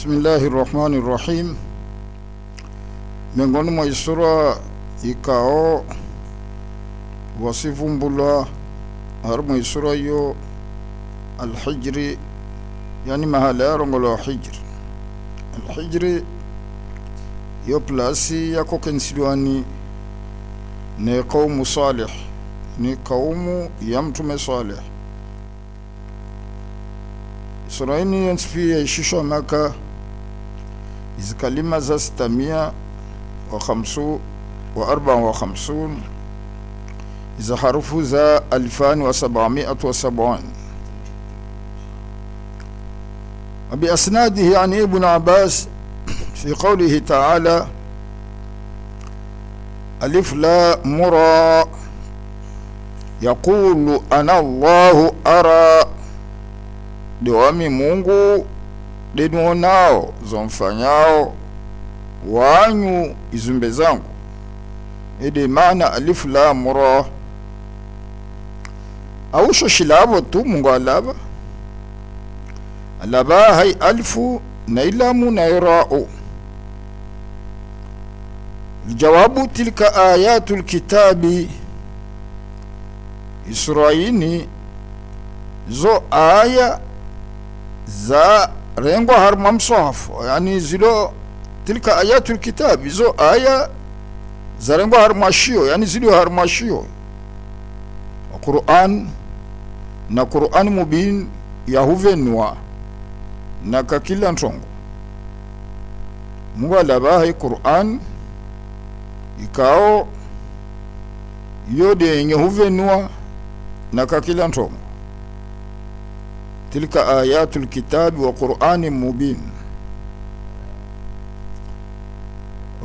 Bismillahirrahmanirrahim. Miongoni mwa sura ikao wasivumbula harmu sura yo al-Hijri, yani mahala ya rongolo hijri. Al-Hijri yo plasi yako kensilwani ni kaumu salih, ni kaumu ya mtume salih. Sura hii yansifia ishishwa Maka, hizi kalima za 654 hizi harufu za 2770. وبأسناده عن ابن عباس في قوله تعالى ألف لا مرى يقول أنا الله أرى Dewami Mungu denuonao zomfanyao wanyu izumbe zangu. Ede maana alif lam ra au shilabo tu Mungu alaba hay alfu na ilamu na irao. Jawabu tilka ayatul kitabi, Israini zo aya za rengwa harma msahafu, yani zilo tilka ayatul kitab, zo aya za rengwa harma shio, yani zilo harma shio Qur'an na Qur'an mubin ya huvenwa na kakila ntongo. Mungu alabahi Qur'an ikao yode yenye huvenwa na kakila ntongo. تلك آيات الكتاب وقرآن مبين.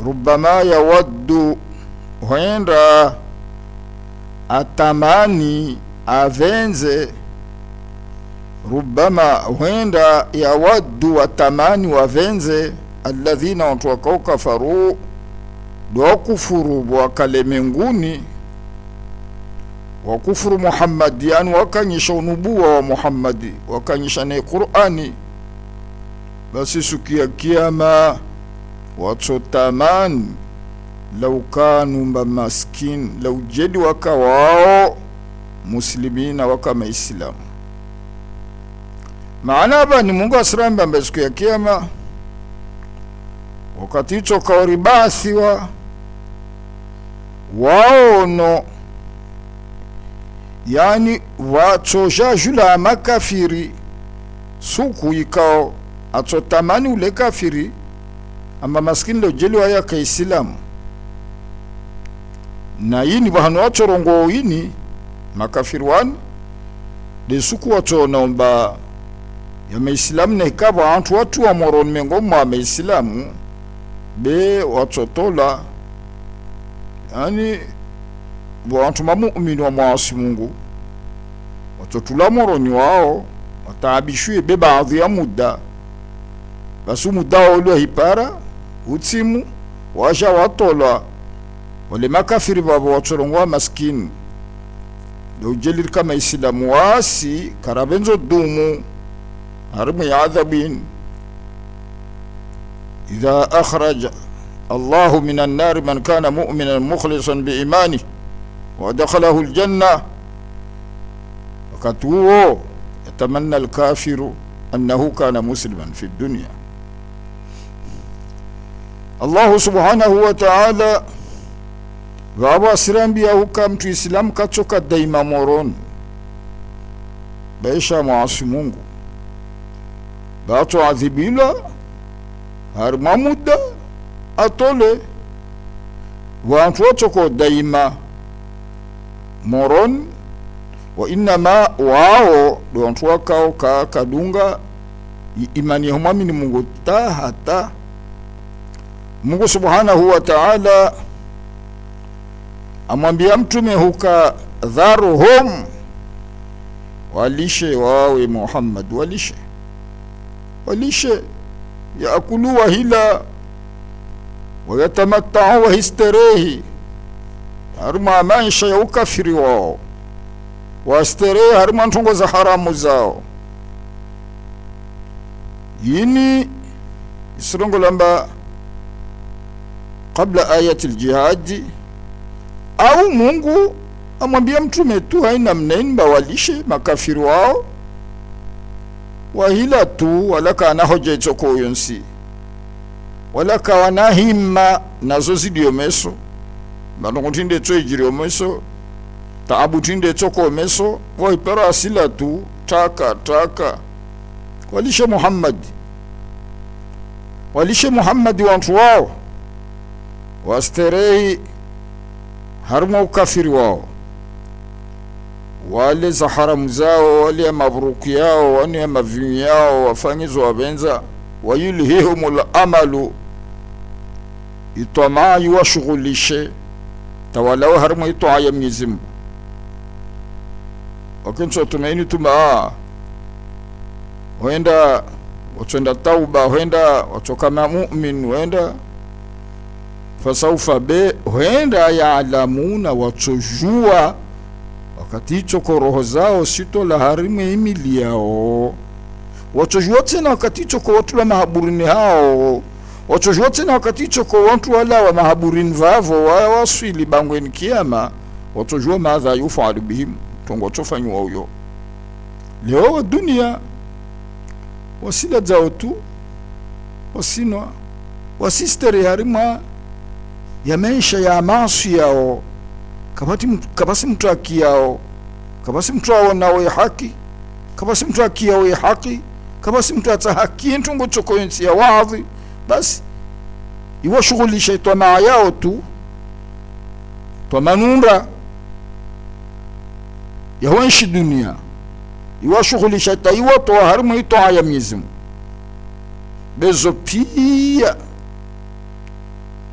ربما يود huenda atamani avenze, rubama huenda yawaddu atamani wavenze, alladhina watu kafaru do kufuru wakale menguni wakufuru Muhammad, yani wakanyisha unubuwa wa Muhammadi, wakanyisha na Qur'ani. Basi siku ya kiyama watotamani lau kanu maskin, lau jedi waka wao muslimina waka maislamu. Maana hapa ni Mungu asiramba mba siku ya kiyama wakati hicho kaoribathiwa waono, yani wachoja jula makafiri suku ikao atotamani ule kafiri amba maskini lo jeli wa yaka Islamu. Na yini wahanu wachorongo yini makafiri wani de suku wacho naomba ya maislamu na hikaba watu wa moron mengoma maislamu be wachotola, yani watu muumini wa mwasi Mungu watotula moroni wao wataabishwe be baadhi ya muda. Basu muda wao hipara utimu washa watola wale makafiri babo watorongwa maskini do jelir kama Islamu wasi karabenzo dumu harmu ya adhabin. idha akhraja Allahu minan nar man kana mu'minan mukhlisan bi imanihi ودخله الجنة وكتوه يتمنى الكافر أنه كان مسلما في الدنيا. الله سبحانه وتعالى غابا سلام بيه كم تو إسلام كتوك دايما مورون بيشا معاصي مونغو باتو عذبيلا هرما مدى أطولي وانتو توكو دايما moron wa inama wao do wakao kadunga imani ya muamini Mungu hata Mungu subhanahu wa ta'ala amwambia mtume huka dharuhum, walishe wawe Muhammad, walishe yaakulu wa hila wa yatamatta'u wa histarehi haruma maisha ya ukafiri wao wasterehe haruma ntungo za haramu zao. Yini isrongo lamba kabla ayati aljihad, au Mungu amwambia mtume tu haina mneni bawalishe makafiri wao wahila tu, wala kana hoja itoko yonsi, wala kawana himma nazo zidio meso banongo tinde tso ijiri meso taabu tinde tsoko meso waipera asila tu taka walishe Muhammad wantu wao wasterei harma ukafiri wao, wale za haramu zao, wale mabruki yao, wale mavimi yao wafanyizo wabenza, wayulhihumul amalu itoma yuwashughulishe tawalao harma itoa ya Mwenyezi Mungu. Wakinso tumaini tuma huenda watenda tauba, huenda watoka mu'min, huenda fasaufa be huenda yaalamuna watojua wakati hicho kwa roho zao sito la harimu imili yao, watojua tena wakati hicho kwa watu wa mahaburini hao, watojua tena wakati hicho kwa watu wala wa mahaburini vavo waswili bangweni kiyama, watojua madha yufalu bihim tongo tofanywa huyo. Leo wa dunia wasila zao tu wasinwa wasisteri harima ya maisha ya maasi yao, kabasi mtu akiyao, kabasi mtu aonawe haki, kabasi mtu akiyawe haki, kabasi mtu atahaki ntungo choko yensi ya wadhi, basi iwa shughulisha itwa maa yao tu, twa manunda ya wanshi dunia, iwa shughulisha ita iwa toa harimu ito haya Mwenyezi Mungu. Bezo pia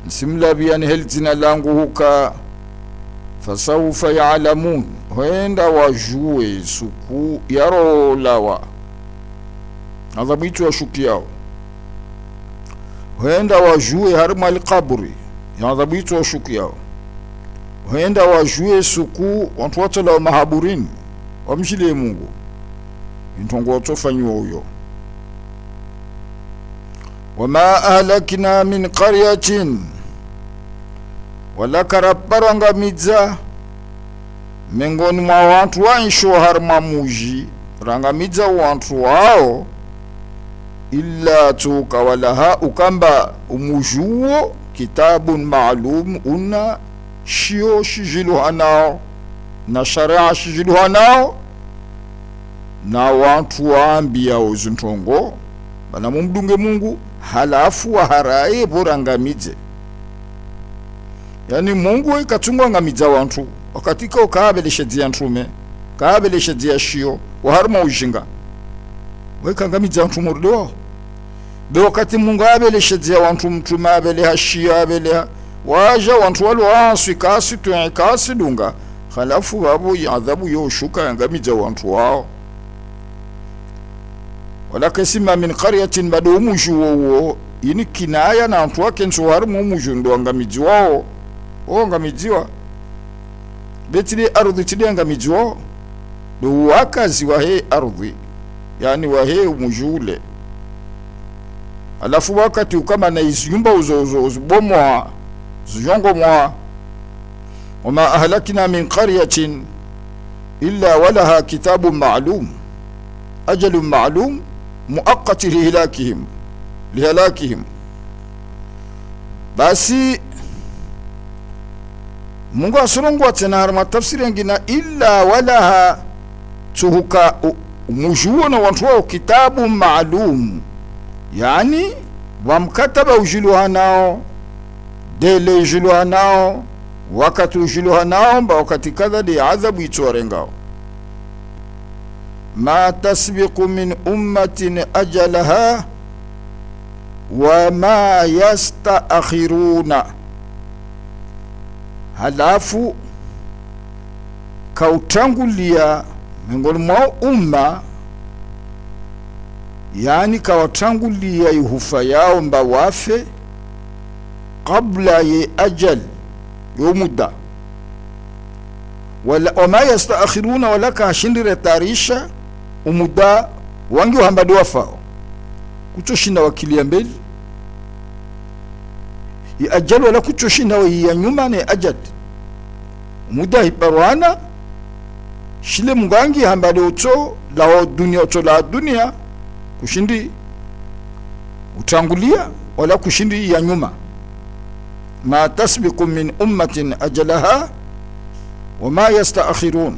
nsimlabiani heli zina langu huka fasaufa yaalamun, huenda wajue suku yaro lawa adhabu itu washuki yao, huenda wajue harima alqabri ya adhabu itu washuki yao, huenda wajue suku wantu watala wa mahaburini wamshile Mungu intongo watofanywa huyo. Wama ahlakina min qaryatin, wala karaparanga midza mengoni mwa wantu wansho harma muji rangamidza wantu wao, illa tuka walaha ukamba umujuo kitabun ma'lum una shio shijilu hanao na sharia shijilu hanao, na wantu waambia uzintongo bana mumdunge Mungu halafu waharaye borangamidze. Yani Mungu ikatunga ngamidza wantu wakatika ukabeleshe dzia ntume kabeleshe dzia shio waharma ujinga wekangamidza wantu murdo be wakati Mungu abeleshe dzia wantu mtume abeleha shio abeleha waja wantu walo aswi kasi tu kasi dunga halafu wabo adhabu yo shuka ngamidza wantu wao. Wala kasima min qaryatin bado umujuwo ini kinaya na wantu wake nso harma umujundo ngamidzi wao ngamidziwa betili ardhi tili ngamidziwa do wakazi wa he ardhi, yani wa he umujule. Alafu wakati ukama na isyumba uzibomwa ziyongomwa, wama ahlakina min qaryatin illa walaha kitabun ma'lum ajalun ma'lum muaqqati lihalakihim. Basi Mungu asurungu atena harma tafsiri ngina illa walaha tuhuka umujuo na wantu wao kitabu maalum, yani wamkataba ujiluha nao, dele ujiluha nao, wakati ujiluha nao mba wakati kadha di adhabu ituwarengao. Ma tasbiqu min ummatin ajalaha wa ma yastaakhiruna, halafu kautangulia miongoni mwa umma, yani kawatangulia ihufa yao mba wafe kabla ye ajal yo muda, wama yastaakhiruna wala kahashindire tarisha umuda wangi uhambadi wafao kuchoshinda wakilia mbeli ajal wala kuchoshinda ya nyuma ne ajad muda hibarwana shile mungangi hambale ucho la dunia ucho la dunia kushindi utangulia wala kushindi ya nyuma. Ma tasbiqu min ummatin ajalaha wama yastaakhirun.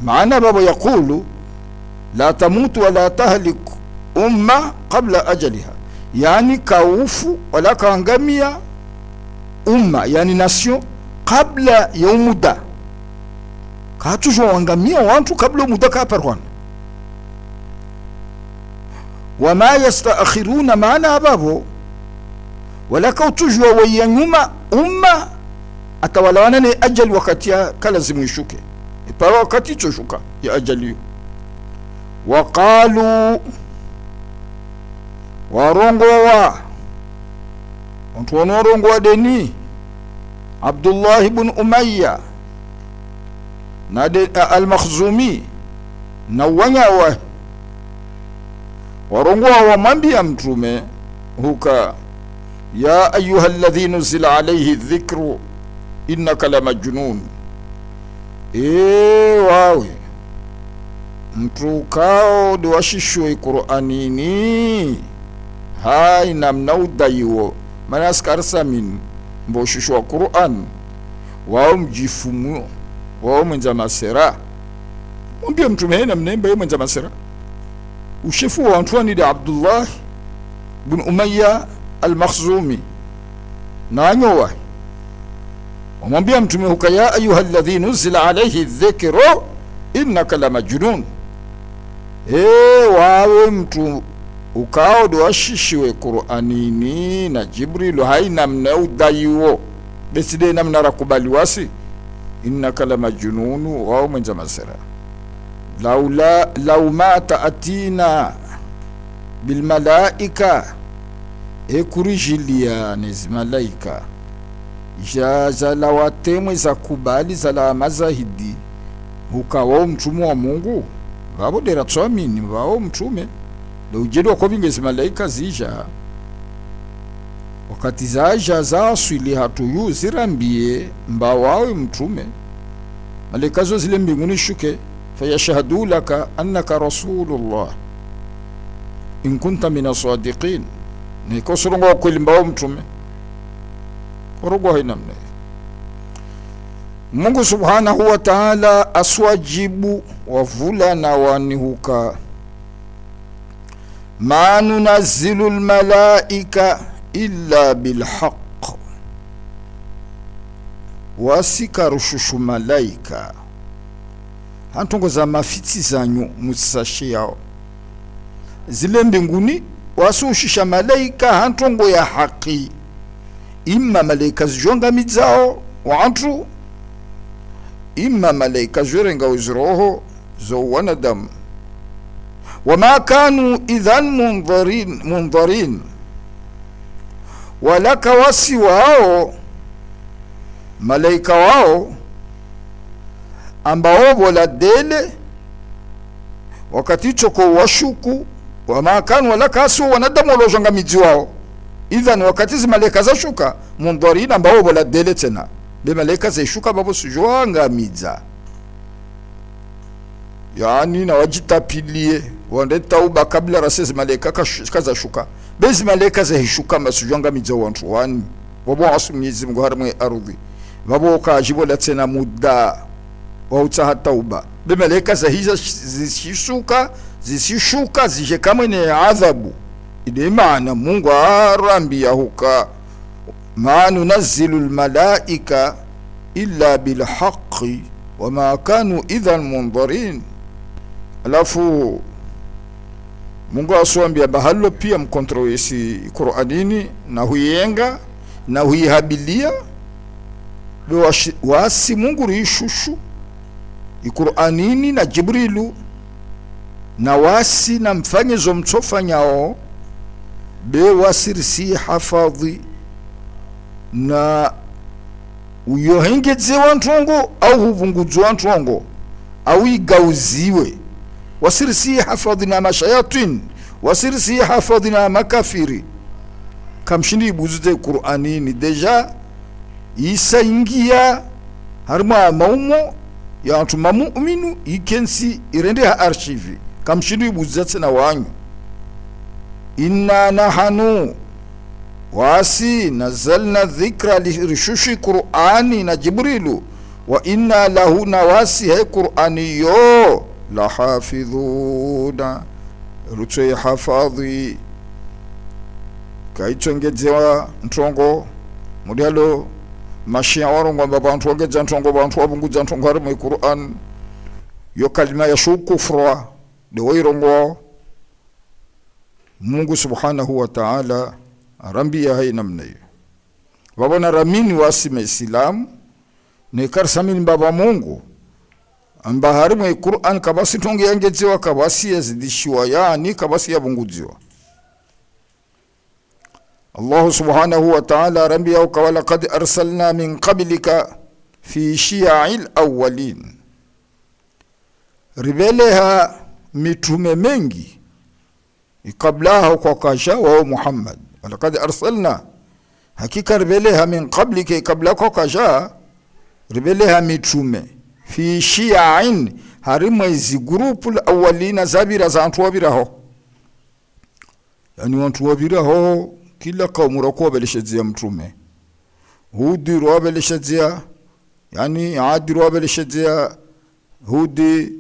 Maana baba yakulu la tamutu wala tahlik umma qabla ajaliha, yani kaufu wala kaangamia umma yani nation kabla ya muda. Katujo wangamia wantu kabla muda kaparwana. Wama yastaakhiruna, maana babo wala kautujwa wa nyuma umma atawalawana ni ajali wakati ya kalazimu ishuke ipara wakati choshuka ya ajali. Waqalu, warongowa wantu wanorongowa deni Abdullah ibn Umayya na al-Makhzumi na wanyawa warongowa wamambia mtume huka, ya ayuha alladhi nuzila alayhi dhikru innaka la majnun. Wawe mtu kao duwashishwe Qur'anini hai namna udaiwo manaskar samin mboshishwa Qur'an wao mjifumu wao mwenza masera. Mwambie mtume na mnemba mwenza masera ushifu wa Antoine de Abdullah ibn Umayya al-Makhzumi na anyowa wamwambia mtume huka, ya ayuha alladhi nuzila alayhi dhikru innaka la majnun. Wawe mtu ukao duwashishiwe Qur'anini na Jibril haina mna udaiwo beside namna rakubali wasi innaka la majnun wao mwenza masera. Law ma ta'atina bil malaika ekurijilia nezi malaika jaza la watemwe za kubali za la mazahidi hukawa mtume wa Mungu wabo dera tswamini wao mtume ndio ujedo kwa bingezi malaika zija wakati zaja za swili hatuyu zirambie mba wawe mtume malaika zo zile mbinguni shuke fayashhadu laka annaka rasulullah in kunta min as-sadiqin. Ni kosurongo kweli mbao mtume korogo hainamne. Mungu subhanahu wa ta'ala aswajibu wavula na wanihuka, ma nunazzilu almalaika illa bilhaq, wasikarushushu malaika hantongo za mafiti zanyu musashe yao zile mbinguni wasushisha malaika hantongo ya haki, imma malaika zijonga mizao wantu, imma malaika zirenga uzroho zo wanadamu. Wama kanu idhan mundharin, walaka wasi wao malaika wao ambao bola dele wakati choko washuku. Wama kanu walaka wasi wanadamu walojonga mizi wao idhan wakati zi malaika za shuka mundharin ambao bola dele tena be malaika za shuka babo sujoanga miza, yani na wajitapilie wande tauba kabla rasezi malaika kaza shuka bezi malaika za shuka masujonga miza wantu wani wabo asu Mwenyezi Mungu haramwe ardhi wabo kajibola tena muda wa utaha tauba be malaika za hiza zisishuka zije kama ni adhabu. Ide maana Mungu arambia huka, ma nunazzilu almalaika illa bilhaqqi wama kanu idhan mundharin. Alafu Mungu aswambia bahalo pia mkontrolesi Qur'anini na huyenga na huyihabilia wasi Mungu rishushu Qur'anini na Jibrilu na wasi na mfanyezo mtofanyao be wasirisi hafadhi na uyohengeze wantongo au huvunguzi wantongo au igauziwe. Wasirisi hafadhi na mashayatin, wasirisi hafadhi na makafiri kamshindi buzuze Qur'ani ni deja isa ingia harma maumo ya watu mu'minu ikensi irende ha archive kamshindi buzuze na wanyu inna nahanu wasi nazalna dhikra lishushi Qur'ani na Jibrilu wa inna lahu nawasi he Qur'ani yo la hafidhuna rutwe hafadhi kaichongezewa ntongo mudialo mashia warongo babantu wageza ntongo bantu wabunguza ntongo hari mu Qur'an yo kalima ya shukufra de wairongo Mungu subhanahu wa ta'ala arambia hai namna hiyo wabona ramini wasime Islam ne karsamini baba Mungu amba hari mu Qur'an kabasi tongo yangezewa kabasi yazidishiwa yani kabasi yabunguziwa Allah subhanahu wa ta'ala rambia ukawala qad arsalna min qablika fi shi'il awwalin ribeleha mitume mengi ikablaha kwa kasha wa Muhammad walaqad arsalna hakika ribeleha min qablika kabla kwa kasha ribeleha mitume fi shi'in harima izi grupul awwalina zabira za antu wabiraho yani wantu wabiraho kila kaumu rakuwa beleshedzia mtume Hudi ruwa beleshedzia yani Adi ruwa beleshedzia Hudi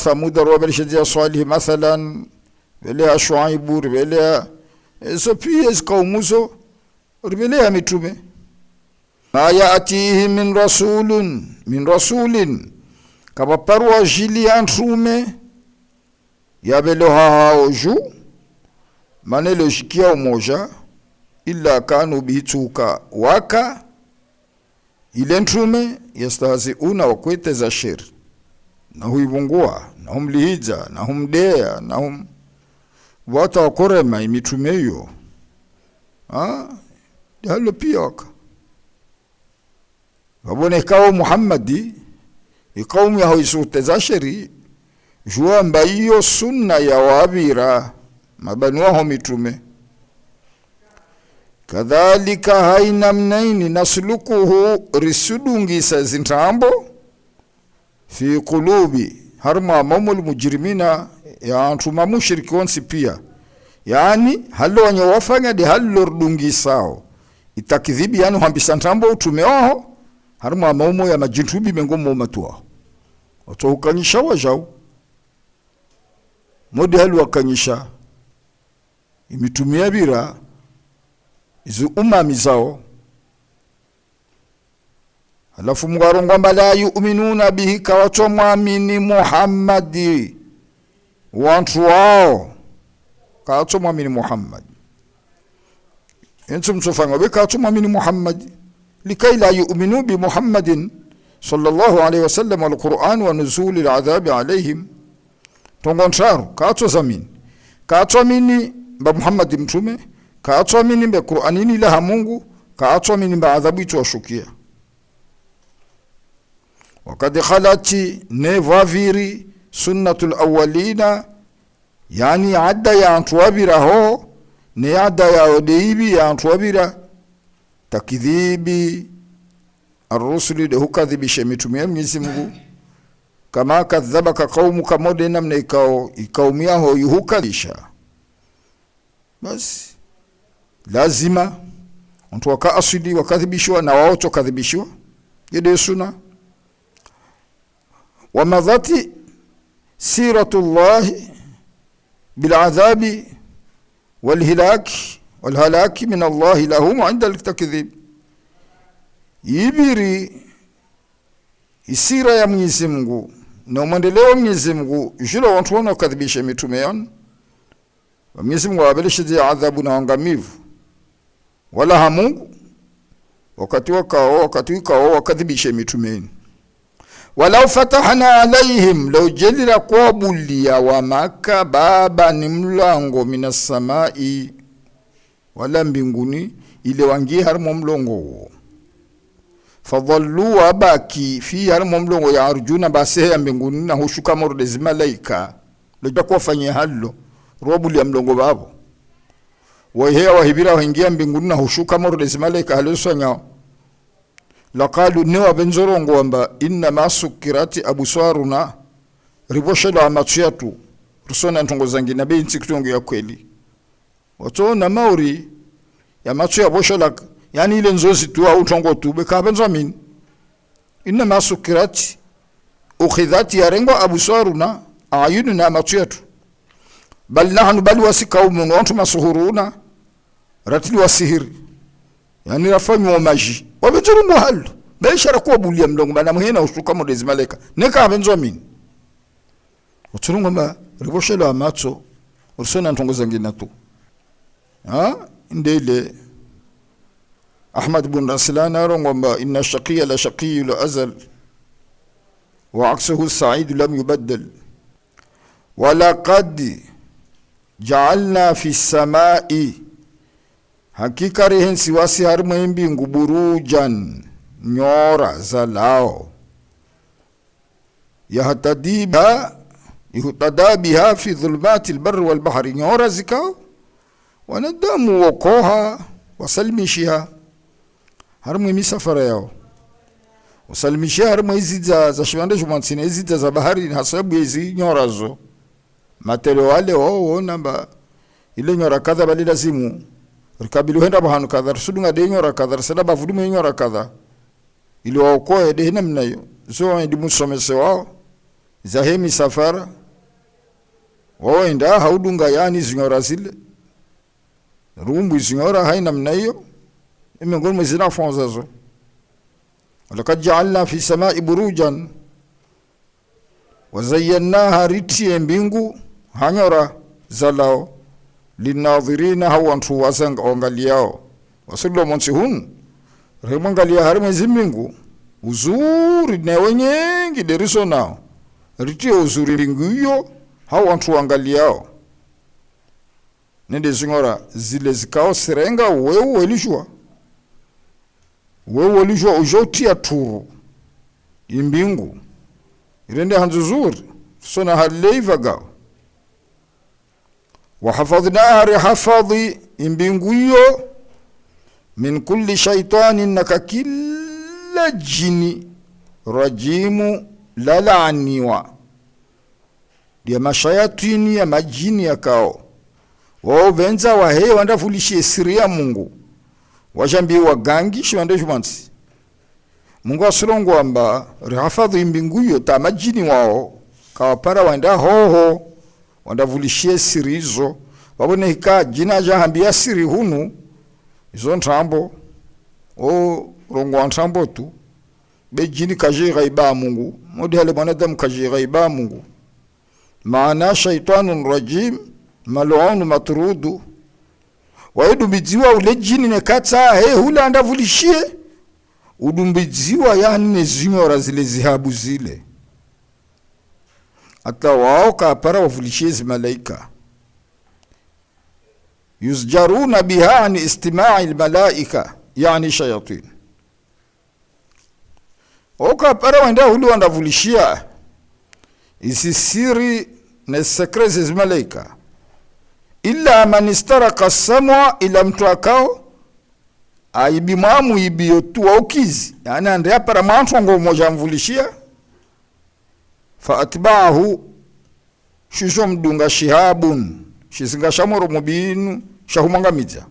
Thamuda ruwa beleshedzia Salih mathalan belea Shuaibu belea so pia kaumuzo belea mitume ma yaatihim min rasulin kama parwa jili antrume ya beloha haoju manelo shikia umoja illa kanu bituka waka ile ntrume yastahziuna wakwete za shir na huibungua na humlihija na humdea na wata wakorema imitume hiyo halo pia waka wabone kao Muhammadi ikaumu ya hoisute za shiri jua mba iyo sunna ya wabira mabanuaho mitume kadhalika haina mnaini naslukuhu risudungisa zintambo fi qulubi harma mamul mujrimina ya antuma mushriki wonsi pia yani halo wanyo wafanya de halo rudungisao itakidhibi yani hambisa ntambo utumeoho harma maumo ya majintubi mengomo matua wato ukanyisha wajao modi halo wakanyisha imitumia bira izu umami zao alafu mwarongo mbala yu'minuna bihi kawato muamini Muhammadi wantu wao kawato muamini Muhammad entum sofanga be kawato muamini Muhammad likai la yu'minu bi Muhammadin sallallahu alayhi wasallam wal Qur'an wa nuzul al adhab alayhim tongontaru kawato zamini kawato amini ba Muhammad mtume kawato amini ba Qur'anini la Mungu kawato amini ba adhabu itoshukia wakati khalati nevaviri sunnatul awwalina yani adda ya antwabira ho ne adda ya odeibi ya antwabira takidhibi ar-rusuli de hukadhibisha mitume ya Mwenyezi Mungu kama kadhabaka qaumuka mode namna ikaumia ho yuhukalisha basi lazima mtu wakaasidi wakadhibishwa na wao tokadhibishwa yede sunna ومضت سيرة الله بالعذاب والهلاك من الله لهم عند التكذيب يبيري السيرة يا Mwenyezi Mungu na maendeleo ya Mwenyezi Mungu jilo watu wanaokadhibisha mitume yao Mwenyezi Mungu abelishije adhabu na angamivu wala hamungu wakati wakao wakadhibisha mitume walau fatahna alaihim law jalila qabulia wa maka baba ni mlango minas samai wala mbinguni ile wangi harmo mlongo fadhallu abaki fi harmo mlongo ya arjuna base ya mbinguni na hushuka mordezi malaika ndio kufanya halo robuli ya mlongo babo wahea wahibira waingia mbinguni na hushuka mordezi malaika halosanya laqalu niwa benzorongo amba inna masukirati abuswaruna riboshela amatuyatu rusona ntongo zangi na be ntsikitongo ya kweli wato na mauri ya matu ya boshela yani ile nzozi tu au tongo tu be ka benzamin inna masukirati ukhidhati ya rengo abuswaruna ayununa matuyatu bal nahnu bal wasikaumun wa antum masuhuruna ratili wasihiri yani rafanywa maji wabeturu hal baishara kwa bulia mlongo bana muhena ushuka modezi malaika neka benzo mini uturungo ma riboshelo amatso ursona ntongoza ngina tu ndele Ahmad ibn Raslan arongo ma inna shaqiya la shaqiyul azal wa aksuhu sa'id lam yubaddal wa laqad ja'alna fi samai hakika rehensi wasi harma mbingu burujan nyora zalao yuhtada biha fi dhulumati albar walbahri nyora zikao wanadamu wakoha wasalmishiha harma misafara yao wasalmishiha harma hizi za shwande shumansina hizi za bahari hasabu hizi nyora zo matelo wale wao namba ile nyora kadha bali lazimu rikabilu henda bahanu kadha rusudunga de nyora kadha sada bavudume nyora kadha ili waokoe de namna hiyo zo ndi musomese wao zahemi safara wao enda haudunga yani zinyora zile rumbu zinyora haina namna hiyo imengoni mwezina fonza zo walakad ja'alna fi samai burujan wazayyanaha riti mbingu hanyora zalao linadhirina hawantu wasanga ongaliao wasilo monsihun remangalia harima zimingu uzuri na wenyengi deriso nao riti uzuri mbinguyo hawantu angaliao nende zingora zile zikao serenga wewe welishwa ujoti aturu imbingu irende hanzuzuri sona haleivaga وحفظناها رحفظي imbinguyo min kulli shaytanin naka kila jini rajimu lalaniwa dia mashayatini ya majini yakao wao venza wahe wandafulishie siri ya Mungu wajambi wagangi shwande shumansi Mungu asulongo amba rihafadhi imbinguyo ta majini wao kawapara wanda hoho wandavulishie siri hizo wabone hika jina jahambia siri hunu izo ntambo rongo ntambo tu be jini kajira iba Mungu modi hale mwanadamu kajira iba Mungu maana shaitanun rajim mal'un matrudu waidumbiziwa ule jini nekata hula andavulishie udumbiziwa yani nezingora zile zihabu zile hata wao kapara wavulishie malaika yuzjaruna biha an istima'i almalaika yani shayatin okapara wenda hulu wandavulishia isisiri na sekrezi malaika illa man istaraka samwa ila mtu akao aibimamu ibiyotu wa ukizi yani ande yapara mantu ngo moja mvulishia fa atba'ahu shishom dunga shihabun shizinga shamoro mubinu shahumangamiza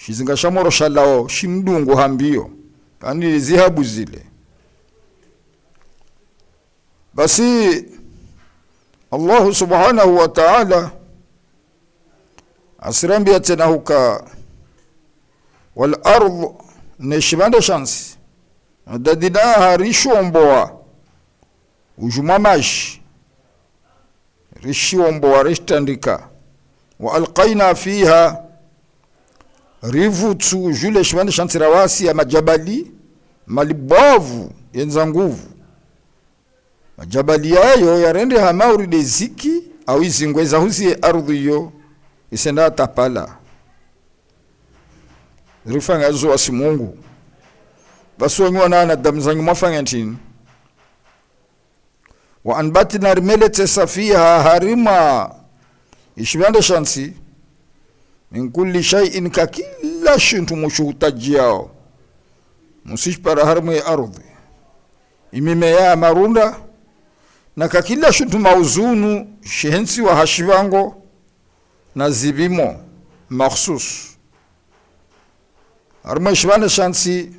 shizinga shamoro shalao shimdungu hambio yani zihabu zile basi Allah subhanahu wa ta'ala asirambia tena huka wal ardh neshibanda shansi dadinaha rishomboa ujumamash rishomboa rishtandika wa alqaina fiha rivutu jule shibanda shansi rawasi ya majabali malibavu yenza nguvu majabali yayo yarende hamauri deziki au izingweza huzi ardhi yo isenda tapala rifanga zo wasi Mungu baso nywana na damzanyu mafanga ntini wa anbatina rimelete safiha harima ishibanda shansi min kulli shay'in ka kila shintu mushutajiyao musishpara harmu ardhi imimea marunda na ka kila shintu mauzunu shihensi wa hashivango na zibimo makhsus harmu shivana shansi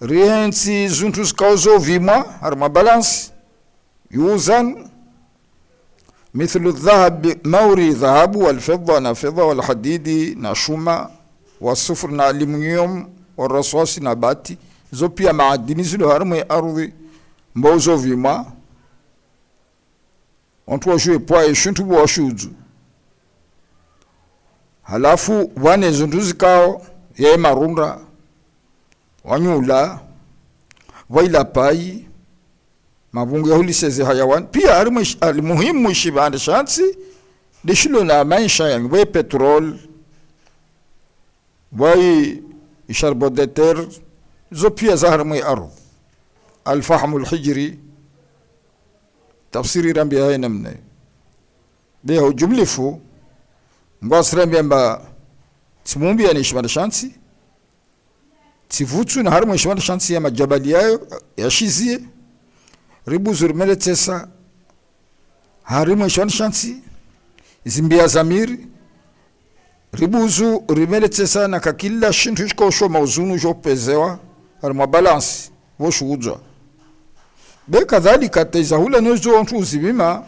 rihensi zuntu zikauzo vima harmu balance يوزن مثل الذهب موري ذهب والفضة نفضة والحديد نشوما والصفر نالمنيوم والرصاص نباتي زوبيا معدني زلو هرمي أرضي موزو فيما ontuwa shue pwae shuntu wa shuzu halafu wane zunduzi kao ya marunda wanyula waila pai mabungu ya huliseze hayawan pia alimuhimu ishibanda shansi deshilo na maisha yangu we petrol we isharbodeter zo pia zaharmu ardh alfahmu alhijri tafsiri rambi haya namna beha ujumlifu mbasi rambi amba timumbi ya ishibanda shansi tivutu na harmu ishibanda shansi ya majabali yayo ya shizie ribuzu rimele tesa harimu ishwan shansi zimbia zamiri ribuzu rimele tesa na kakila shintu shkosho mauzunu jopezewa harimu balansi voshu udza be kadhalika tezahula nozo ontu uzibima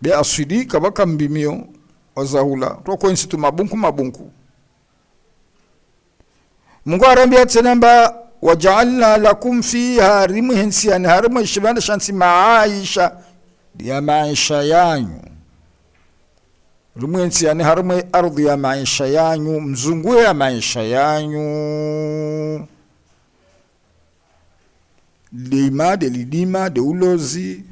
be aswidi kabaka mbimio wazahula toko insitu mabunku mungu arambia tsenamba وجعلنا لكم فيها رمهنسي أن هرم الشبان شانسي معايشة يا معيشة يانيو رمهنسي أن هرم الأرض يا معيشة يانيو مزنغو يا معيشة يانيو لما دي ulozi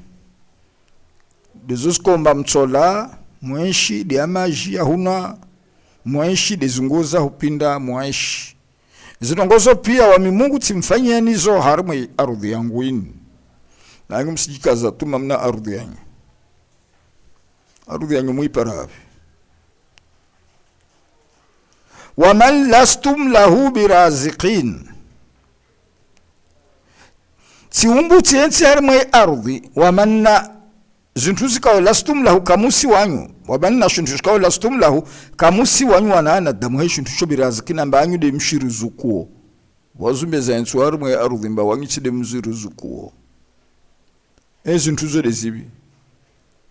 dezoskomba mtsola mwenshi de amaji ahuna mwenshi dezunguza hupinda mwenshi zitongozo pia wa mimungu timfanyia nizo harmu ardhi yangu ini na yangu msijikaza tuma mna ardhi yangu muiparavi waman lastum lahu biraziqin tiumbu tiensi harmu ardhi wamanna zintuzika lastum lahu kamusi wanyu wabanna shuntushika lastum lahu kamusi wanyu wana damu he shuntusho birazikina mbanyu de mshirizukuo wazumbe za ensu harmu ya ardhi mba wangichi de mshirizukuo zintuzo de zibi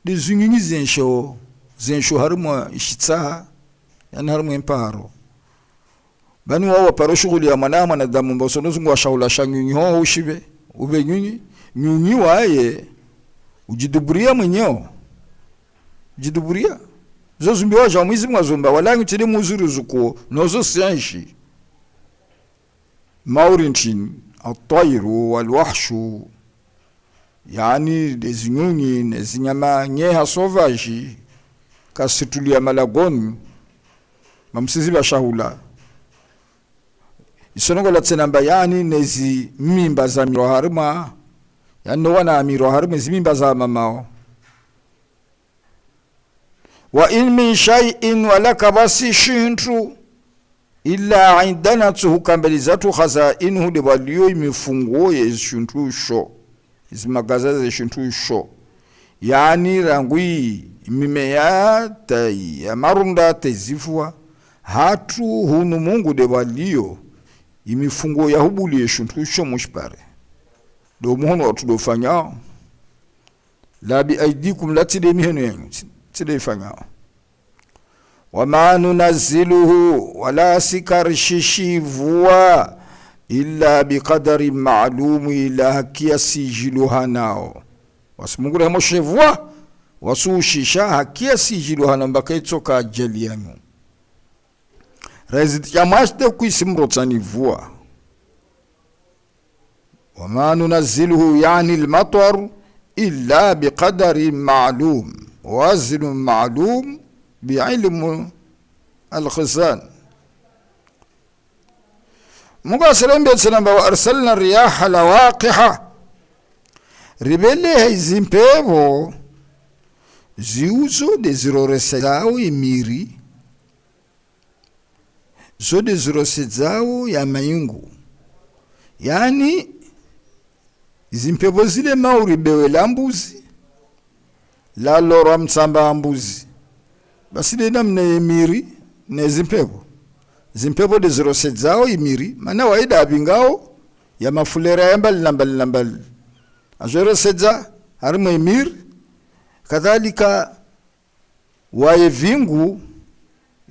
de zungingi zensho harmu ishitsaha yani harmu emparo bani wawa paro shughuli ya manama na damu mba sonozungu wa shaula shangyungi ho ushibe ube nyungi wae ujiduburia mwenyeo jiduburia zo zumbi wa jamwizi mwazumba walangu chide muzuru zuko nozo sianshi maurintin atayru walwahshu yani dezinyunyi nezinyama nyeha sovaji kasitulia malagoni mamsizi bashahula isonongo la tsenamba yani nezi mimba za miroharima yani wana amiro harime zimimba za mamao wa in min shay'in walaka basi shintu illa indana tuhukambelizatu khazainuhu de waliyo imifunguo ye shintu sho izimagaza ze shintu sho yani rangui mimea ya marunda tezifua hatu hunu mungu de waliyo imifunguo ya hubuli ye shintu sho mushpare do muhono watudo fanya la bi aidikum lati de miheno yanyu tide fanya wa ma nunazziluhu wala sikarshishivuwa illa biqadari ma'lum ila hakia sijiluha nao wasimungure moshevuwa wasushisha hakia sijiluha nambaka itsoka ajali yanyu rezit yamashte kuisimrotsani vuwa وما ننزله يعني المطر إلا بقدر معلوم وزن معلوم بعلم الخزان مقاسرين بيتسلم وأرسلنا الرياح لواقحة ربلي هاي زنبيبو ziuzo de zirorosezao imiri zo de zirosezao ya mayungu, yani zimpepo zile mauri bewe la mbuzi la lora msamba mbuzi basi de namna emiri ne zimpepo de zirosezao imiri mana waida abingao ya mafulera ya mbali nambali azoroseza harimo emiri kadhalika waye vingu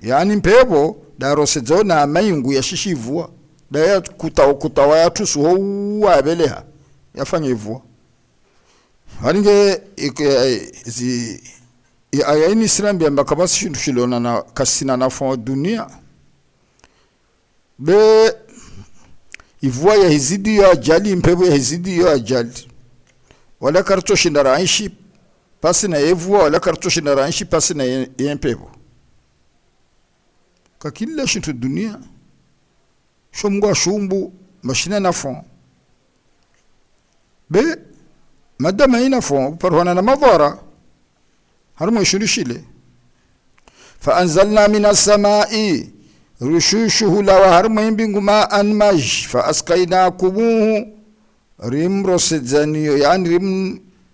yani mpepo darosezao na mayungu ya shishivua da ya kutawa ya tusu huwa abeleha yafanya hivyo haringe aya ini Islam ya makabasi shintu shilona na kasina na fond dunia be ivua ya hizidi ya ajali mpepo ya hizidi ya ajali wala karto shindaraishi pasi na evua wala karto shindaraishi pasi na mpepo kakila shintu dunia shomgwa shumbu mashina na fond be madama ina fond parwana na madhara harmo shurishile fa anzalna minas samai rushushuhu la harmo imbingu ma an maj fa asqainakum rimrosedzaniyo yani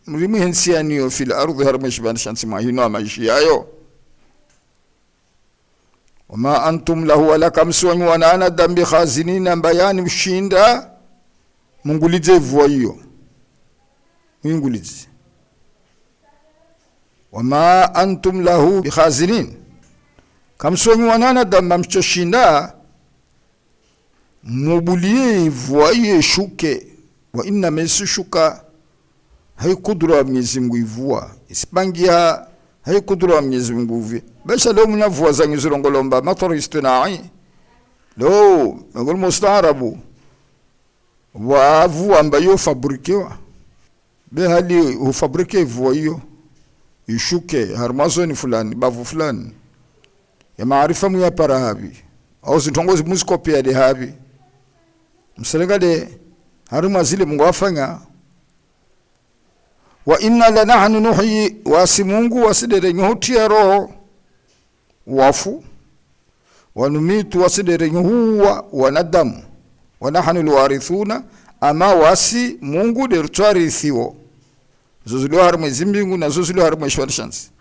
rimu hensianiyo fil ardi harmo shban shansi ma hino maji ayo wama antum lahu wala kamsu'un wa ana dambi khazinina bayani mshinda mungulize voyo mungulize wama antum lahu bikhazinin kamsu'un wa ana dambi mshinda mubulie voyo shuke wa inna meshuka haikudura Mwenyezi Mungu ivua ispangia haikudura Mwenyezi Mungu vi basha leo mnavua zangu zirongolomba matoristina'i lo ngol mustarabu wa vua ambayo fabrikewa be hali ufabrike voyo ishuke harmazoni fulani bavu fulani ya maarifa mu ya parahabi au zitongozi muskopia de habi mselenga de haruma zile Mungu afanya wa inna lanahnu nuhyi wasimungu wasidere nyotia roho wafu wanumitu wasidere nhuwa wanadamu wanahnu alwarithuna ama wasi Mungu de rutwarithiwo zozulio harimo zimbingu na zozulio harimo ishwarishansi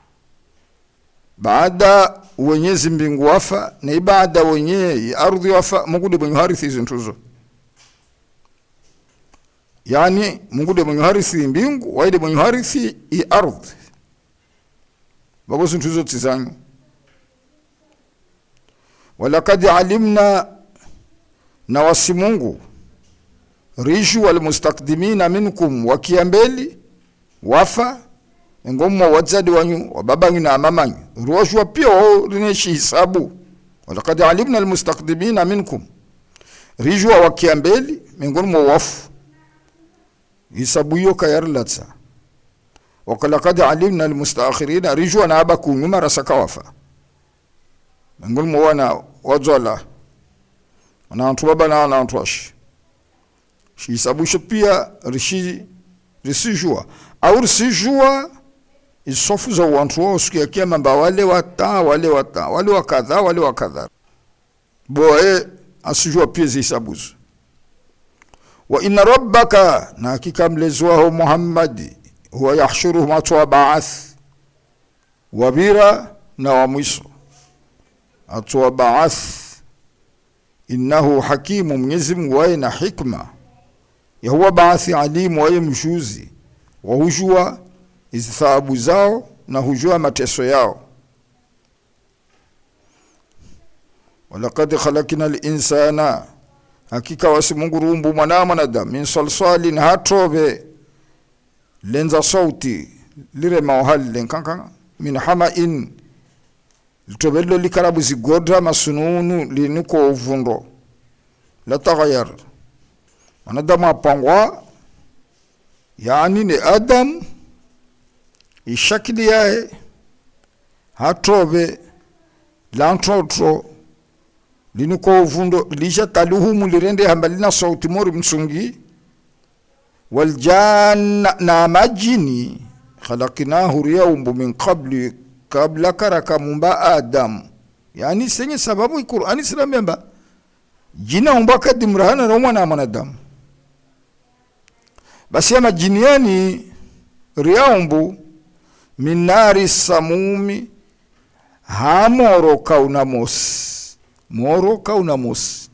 baada wenye zimbingu wafa na ibada wenye ardhi wafa Mungu de mwenye harithi zintuzo yani Mungu de mwenye harithi mbingu waide mwenye harithi i ardhi bago zintuzo tizangu walakad alimna na wasimungu rishu wal mustakdimina minkum wakiambeli wafa ngomwa wazadi wanyu wababanyu na amamanyu ruwashwa pia wao rineshi hisabu walakad alimna al mustakdimina minkum rishu wakiambeli ngomwa wafu hisabu hiyo kayarlatsa wakalakad alimna al mustakhirina rishu na abaku nyuma rasaka wafa ngomwa wana wazala na antu baba na antu ashi hisabu pia risijua au risijua isofu za wantu wao siku ya kiyama mba wale wakadha boe asijua pia hisabu wa inna rabbaka na hakika mlezi wao Muhammad huwa yahshuruhum atwa ba'ath wabira na wa mwisho atwa ba'ath innahu hakimu Mwenyezi Mungu na hikma ya huwa baathi alimu wa mshuzi wa hujua izithabu zao na hujua mateso yao walaqad khalaqna al-insana hakika wasi Mungu rumbu mwanadamu min salsalin hatobe lenza sauti lire mawhal lenkanka min hama'in litobello likarabu zigodra masununu linuko uvundo la tagayar mwanadamu apangwa yani ni Adam ishakili yae hatobe lantotro linuko uvundo lisha taluhumu lirende hambalina sauti mori msungi waljanna na majini khalaqnahu riyaumbu min qabli kabla karaka mumba adam yani senye sababu Qur'ani silamemba jina umba kadimrahana na mwana mwanadamu basi ama jiniani riyaumbu min nari samumi hamoro kaunamos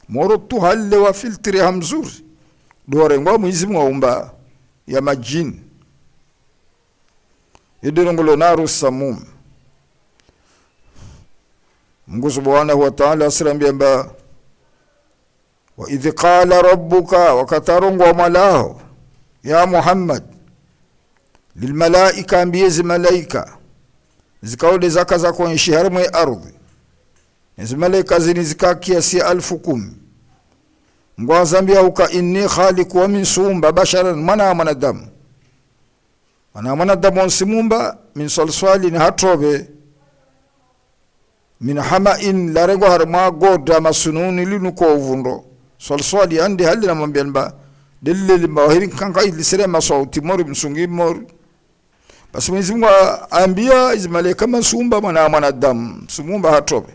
moro tu halle wa filtri hamzuri dore ngwa Mwenyezi Mungu aumba ya majini idurungulo naru samum Mungu subhanahu wa ta'ala asirambia wa idh qala rabbuka wakatarungwa malao ya Muhammad lilmalaika ambiezi malaika zikaode zaka za kuishi harimu ya ardhi hizi malaika zini zika kiasi 10,000 Mungu azambia uka inni khaliqu wa min sumba basharan mana manadamu nsimumba min salswalin hatobe min hama'in larego harma goda masununi linuko uvundo salswali andi hali na mwambianba delili mbawahirin kanka ilisere masauti mori msungi mori basi Mwenyezi Mungu ambia izmaleka masumba mana manadamu sumumba hatobe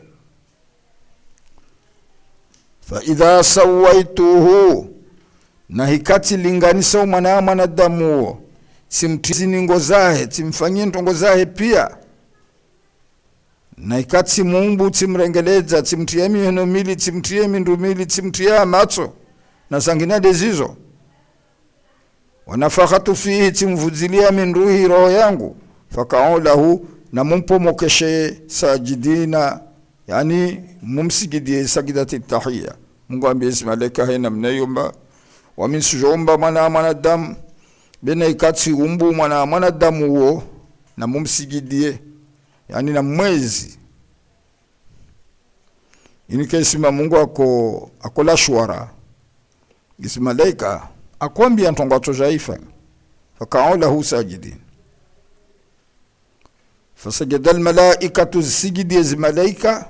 fa idha sawaituhu na hikati linganisa mana manadamu simtizini ngozahe timfanyie ntongozahe pia na ikati muumbu timrengeleza timtie miheno mili timtie mindumili timtie macho na sanginade zizo wanafakhatu fihi timvuzilia min ruhi roho yangu fakaulahu na mumpomokeshe sajidina yani mumsigidie sagidati tahiyya Mungu ambie malaika haina mnayomba wa min sujumba mana damu bena ikati umbu mwana damu huo na mumsigidie yani na mwezi inikesima Mungu akola shwara isi malaika akwambia ntongo tojaifa fakaula hu sajidin fasajada almalaikatu sigidie zi malaika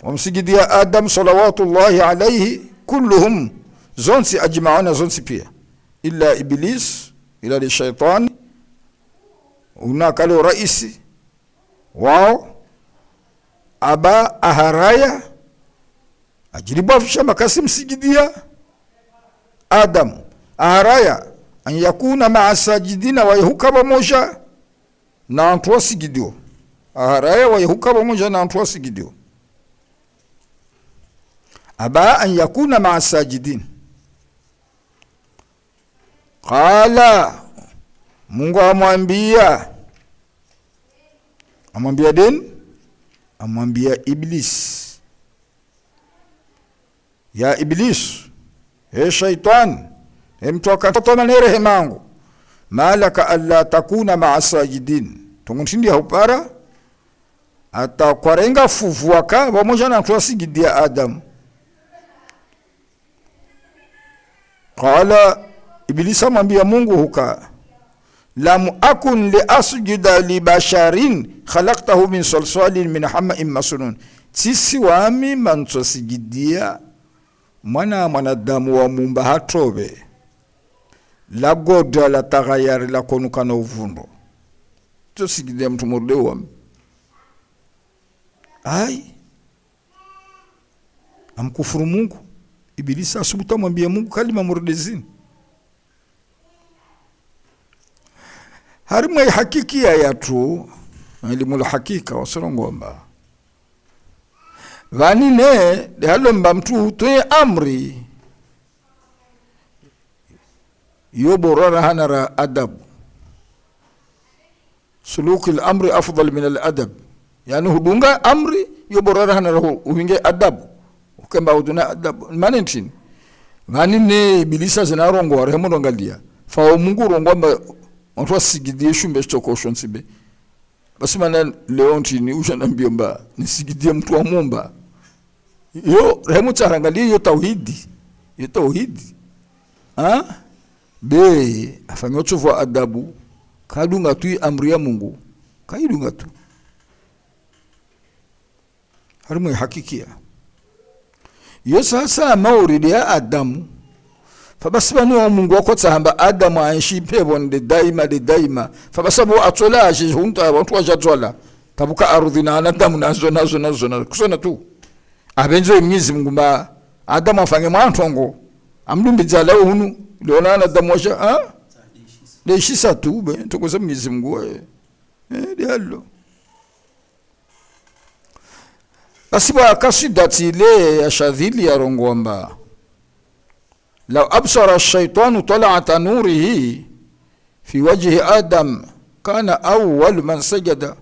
wamsigidia Adam salawatullahi alayhi kulluhum zonsi ajma'una zonsi pia illa iblis ila li shaytan unakalo raisi wao aba aharaya ajiribu afisha makasi msigidia Adam aharaya an yakuna ma'a sajidina wa yahuka pamoja na antu wasigidio aharaya wa yahuka pamoja na antu wasigidio aba an yakuna ma'a sajidin qala Mungu amwambia Iblis ya Iblis shaitan mtu akatoma na rehemangu malaka alla takuna ma'a sajidin tungutindi haupara atakwarenga fufuaka pamoja na tuasigidia Adam qala Iblis amwambia Mungu huka lam akun li asjuda li basharin khalaqtahu min salsalin min hama'in masnun sisi wami mantsosigidia mwanadamu wa mumba hatobe la goda la tagayari la konuka na uvundo tosigidia mtu mordewa amkufuru Mungu Ibilisi asubuta mwambia Mungu kalima murdezini harimwe hakikia yatu elimu hakika wasorongomba vanine halomba mtu toe amri yoborara hanara adab suluk al-amri afdal min al-adab yani hudunga amri yoborara hanara uhinge adab ukemba uduna adab manentin vanine Ibilisa zinarongo rehemo ngalia fa Mungu rongomba watu wasigidie shumbe chokosho nsibe basi mana leontini ushanambia mba nisigidie mtu wa mumba yo rehemu charangalia yo tauhidi be afanyocho vwa adabu kadunga tu amri ya Mungu kaidunga tu harimu hakikia yo sasa mauridi ya Adamu fabasi banu Mungu wako tsahamba Adamu aishi pepo de daima fabasabu atola aje hunta watu wajatola tabuka ardhi na Adamu nazo kusona tu abenzo Mwenyezi Mungu ma Adamu afange mwantongo amdumbi jala hunu leona Adamu washa leishisa tu be tokoza Mwenyezi Mungu diallo asiba kasidati ile ya shadhili ya rongomba لو أبصر الشيطان طلعة نوره في وجه آدم كان أول من سجد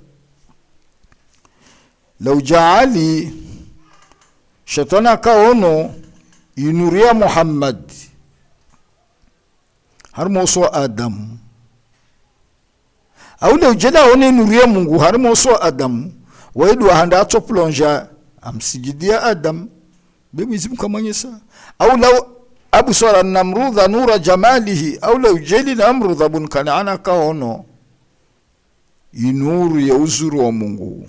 لو جعلي شيطان كونه ينوريا محمد هرموسو آدم أو لو جدا هون ينوريا مungu هرموسو آدم ويدو هندا تبلونجا أمسجديا آدم بمزم كمان يسا أو لو أبصر النمروذ نور جماله أو لو جلي النمروذ بن كنعان كونه ينور يوزر ومungu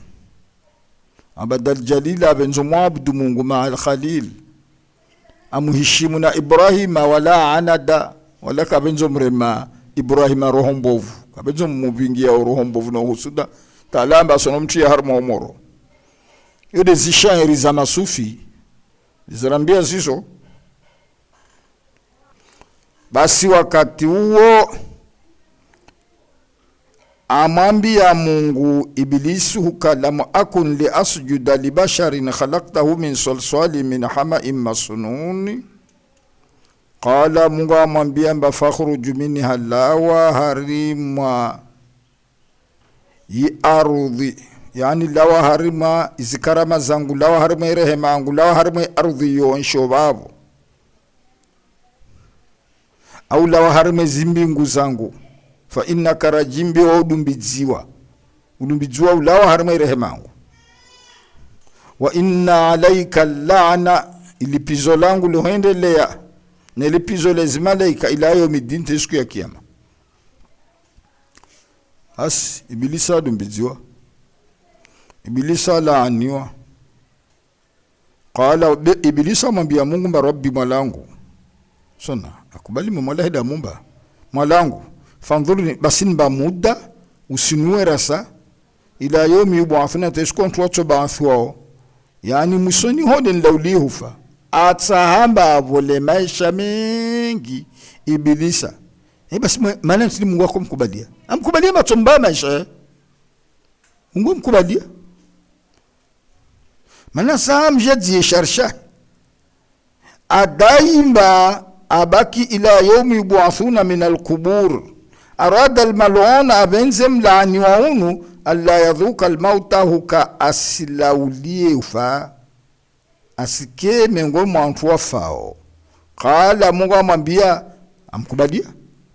أبدا الجليل بن عبد mungu مع الخليل أمهشمنا إبراهيم ولا عندا ولا كبنزو مرما إبراهيم روحهم بوف كبنزو مبينجيا روحهم بوف نوسودا تعلم بسنومتي هرم عمره يود زيشان رزما صوفي زرambia zizo. Basi wakati huo amwambia Mungu Ibilisi hukalamu akun li asjuda li basharin khalaqtahu min salsali min hama'in masnun. Qala Mungu amwambia fakhruj minha lawa harima yi ardhi, yani lawa harima izikarama zangu, lawa harima rehema yangu, lawa harima ardhi yonsho babu au lawa harime zimbingu zangu fa innaka rajimbi wa udumbidziwa ulawa harime rehemangu wa inna alayka la'na, ilipizo langu lihoendelea na ilipizo lezi malaika ila yawmiddin, siku ya kiyama. Ibilisa udumbidziwa, Ibilisa laaniwa. Qala Ibilisa mwambia Mungu rabbi mwalangu sona akubali mmola hida mumba mwalangu fanzurni basinba muda usinue rasa ila yomi yub'athuna tashkontu wacho ba'athwao, yani musoni hoden lawli hufa atahamba vole maisha mengi Ibilisa basi maana ni Mungu wako mkubalia amkubalia matomba maisha Mungu mkubalia maana saa mjadi sharsha adaimba abaki ila yomi yub'athuna min al-qubur arada al-mal'un abenzem la'ani waunu alla yadhuka al-mauta huka asilaulie ufa asike mengo mwantu wafao. Qala Mungu amwambia amkubalia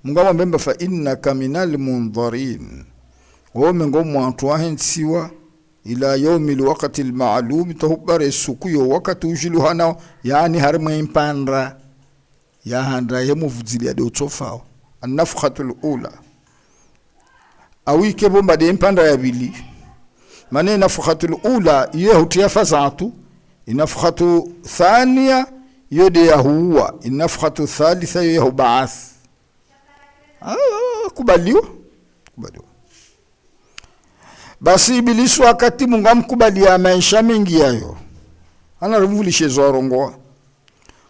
Mungu amwambia fa innaka minal mundharin, wa mengo mwantu wahensiwa ila yomi al-waqti al-ma'lum, tahubare sukuyo wakati ujiluhana, yani harma impandra ya handra yemu vudzilia de utofao an-nafkhatul ula awike bomba de impanda ya bili mane nafkhatul ula yehutia fazatu, inafkhatu thania yode ya huwa, inafkhatu thalitha yehu ba'ath. Kubaliwa basi Ibilisi wakati Mungu amkubalia maisha mengi yayo anarumulishe zorongoa.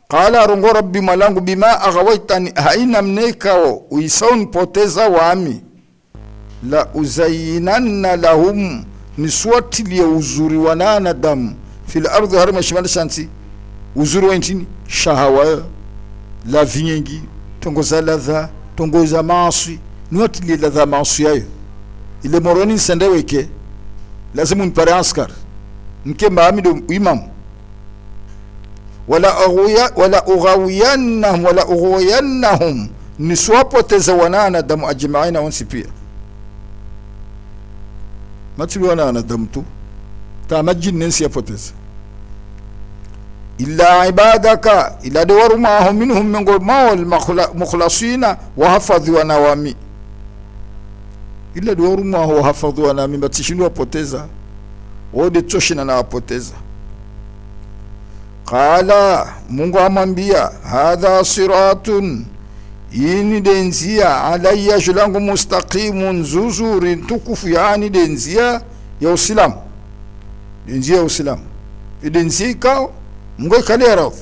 Qala rongo rabbi malangu bima aghawaitani haina mnekao uisaun poteza wami la uzayyinanna lahum niswati ya uzuri wanana damu fil ardhi harima shimali shansi uzuri wa intini shahawa la vinyengi tongoza ladha tongoza maasi niwati ladha maasi yayo ile moroni sendeweke lazima nipare askar nke maamido imamu wala ughawiyannahum niswapoteza wanana damu ajma'ina wansipia matili wanana damu tu tamajin nensi yapoteza illa ibadaka ila dawaru ma'ahum minhum min gulmawal mukhlasina wa hafadhi wa nawami illa dawaru ma'ahu wa hafadhi wa nawami batishindu wapoteza wode toshina na wapoteza. Qala, Mungu amwambia, hadha siratun, ini denzia, alayya julangu mustaqimun, zuzuri tukufu, yani denzia ya Uislamu, denzia ya Uislamu denzia ikao Mungu ikalia radhi.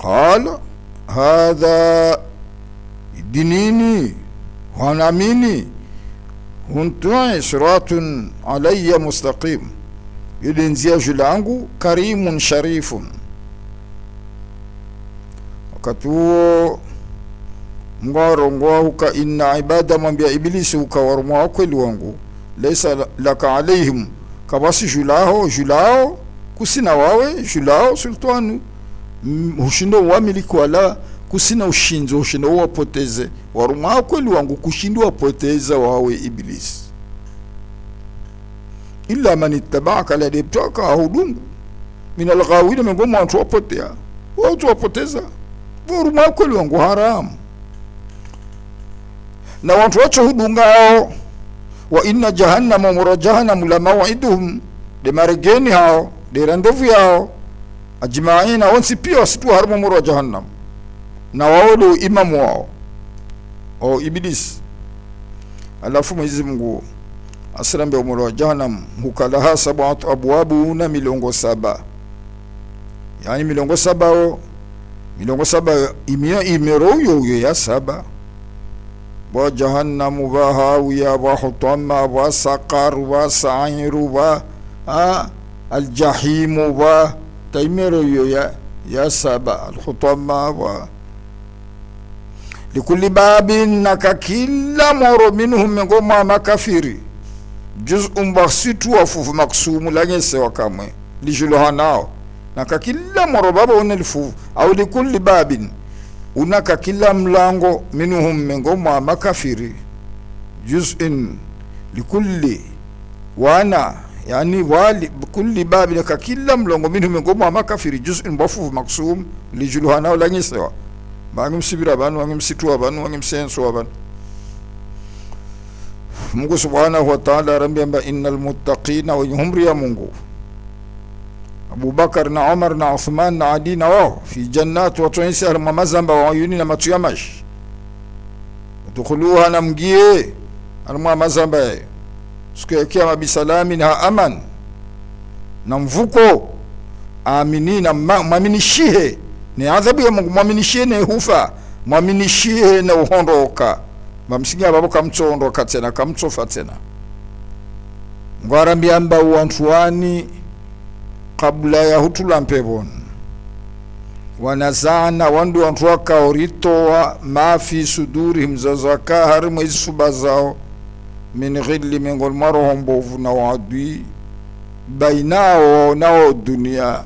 Qala hadha dinini wanamini huntu siratun alayya mustaqim, denzia julangu karimun sharifun. Wakati huo mwarongoa huka inna ibada, mwambia Ibilisi huka warumwa kweli wangu, laysa laka alaihim, kabasi julao kusina wawe julao sultanu, ushindo wamiliki wala kusina ushindo wapoteze warumwa kweli wangu, kushindo wapoteza wawe Ibilisi. Illa man ittaba'aka la debtaka ahudungu min alghawina, mengomo watu wapotea, watu wapoteza warumwa kweli wangu haramu na watu wacho hudungao. Wa inna jahannama murajahannam la maw'iduhum, de marigeni hao de randevu yao ajma'ina, wansi pia wasitu harmu murajahannam, na wao ndio imamu wao au Iblis. Alafu Mwenyezi Mungu asrambe murajahannam hukalaha sab'atu abwabu, na milongo saba, yani milongo saba imero ya saba. Wa jahannamu wa hawiya wa hutama wa saqar wa sa'iru wa aljahimu wa taimero ya saba, alhutama wa likulli babin, naka kila moro minhum mengoma makafiri juz'un basitu wa fufu maksumu lanyese wakamwe lijulohanao, naka kila moro baba unelifu au likulli babin, unaka kila mlango minhum mengoma makafiri juz'in likulli wana, yani wali kulli babi, naka kila mlango minhum mengoma makafiri juz'in bafu maksum lijulhana la nyesewa bangim sibira banu wangim situa banu wangim senso banu. Mungu subhanahu wa ta'ala arambia innal muttaqina, wa humri ya Mungu Abu Bakar na Umar na Uthman na Ali na wao fi jannati, watu wensi alama mazamba wa ayuni na matuyamash, udkhuluha, na mgie alama mazamba siku ya kiyama bisalami na aman na mvuko, aminina mwaminishie ni adhabu ya Mungu, mwaminishie ne hufa, mwaminishie na uhondoka, mamsingia babo kamchondoka tena kamchofa tena. Ngwarambia mba wantuani kabla ya hutula mpebon wanazana wandu wantuwaka oritowa mafi suduri mzazaka harimu isuba zao min ghilli mingol maro mbovu na wadui bainao nao dunia.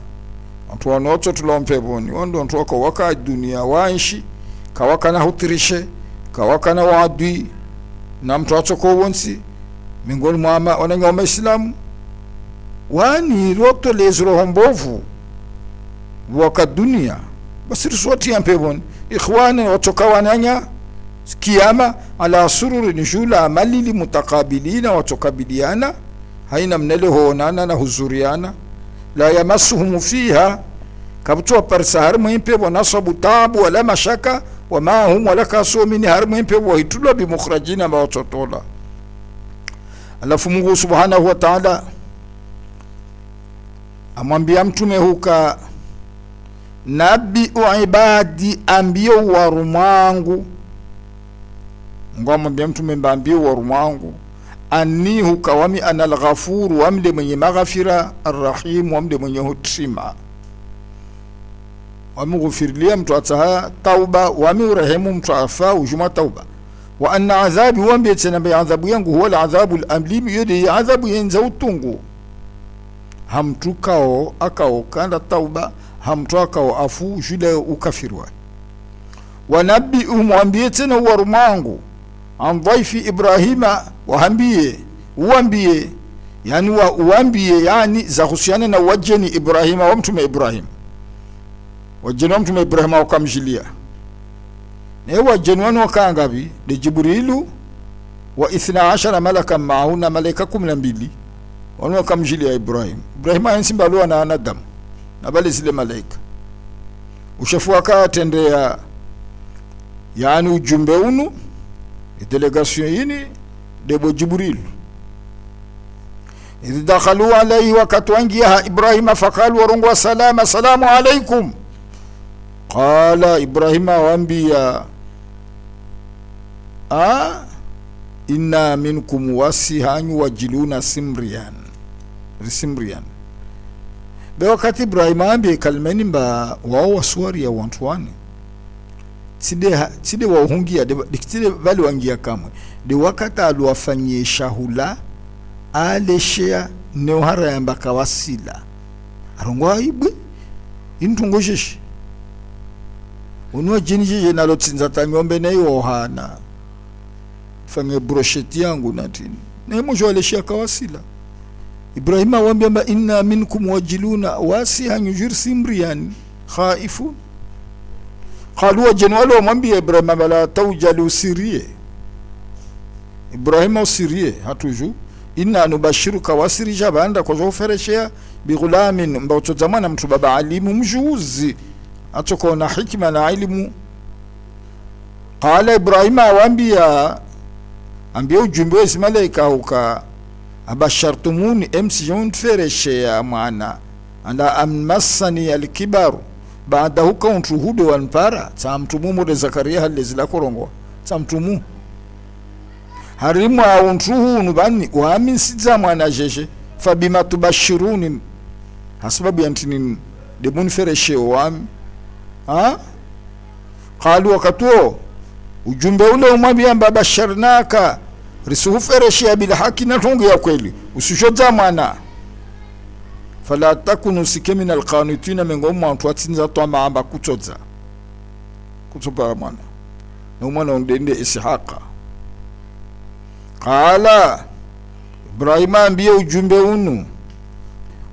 Wantu wanocho tula mpeboni wandu wantuwaka waka dunia wanshi kawaka na hutirishe kawaka na wadui na mtu wachoko wonsi mingol mwama wanenga wama Islamu wani roto lezro mbovu waka dunia basiri swati ya mpeboni ikhwana watoka wananya kiyama ala sururi nijula amalili mutakabilina, watokabiliana haina mnele hoonana na huzuriana, la yamassuhum fiha kabtu parsa harmu impebo nasabu tabu wala mashaka wama hum wala kasumini harmu impebo hitulwa bimukhrajina ma watotola. Alafu Mungu subhanahu wa ta'ala amwambia mtume huka nabi uibadi, ambio warumangu, ngomwambia mtume mbambio warumangu anni huka wami anal ghafur, wamde mwenye maghfira, arrahim wamde mwenye hutrima, wami ghufirlia mtu ataha tauba, wami urehemu mtu afa ujuma tauba, wa anna adhabi wambe tena bi adhabu yangu huwa al-adhabu al-amlim, yudi adhabu yenza utungu. Hamtukao akao kanda tauba, hamtukao afu jule ukafirwa. Wa nabi umwambie tena warumangu an dhaifi Ibrahima, uambie yani uambie yani za husiana na wajeni Ibrahima wa mtume Ibrahim, wajeni wa mtume Ibrahima wakamjilia na wajeni wanu wakangabi de Jibrilu wa 12 malaka ma'ahu, na malaika 12 wanu wakamjilia Ibrahim. Ibrahima yansimba luwa na Adam na bali zile malaika ushafu akatendea yani ujumbe unu delegation yini debo Jibril idh dakhalu alayhi wakati wangia Ibrahima faqalu warungwa salama salamu alaykum qala Ibrahima waambia inna minkum wasihanyu wajiluna simrian be wakati Ibrahima waambia kalmeni mba wao wasuari ya wantuani side wahungia dikitile bali wangia kamwe de wakati aluwafanyie shahula aleshea neuhara yamba kawasila arongwa ibwe intungosheshi unwa jinije nalo tsinza tangombe nayo hana fanye brochette yangu natini na mojo aleshea kawasila Ibrahima wambia inna minkum wajiluna wasihan yujir simriyan khaifun qalu wajinwalu wambia Ibrahima bala tawjalu siriye Ibrahima siriye hatuju inna nubashiruka wasiri jabanda kwa zofereshea bighulamin mbauto zamana mtu baba alimu mjuzi atoko na hikma na ilmu qala Ibrahima wambia ambia ujumbe wa malaika uka abashartumuni emsiyon fereshea mwana anda ammasani alkibaru baada huka untuhudu wanpara tamtumumu de Zakaria halezi la korongo tamtumu harimu auntuhu nubani wa amin sidza mwana jeje fabima tubashiruni hasababu yantini de munfereshe wami qalu wakatuo ujumbe ule umwambia babasharnaka risuhu fereshe bila haki na tungu ya kweli usishoza mwana fala takunu sikemina alqanitina mengomu watu watinza twa amba kutoza mwana na mwana ndende Ishaqa qala Ibrahima ambie ujumbe unu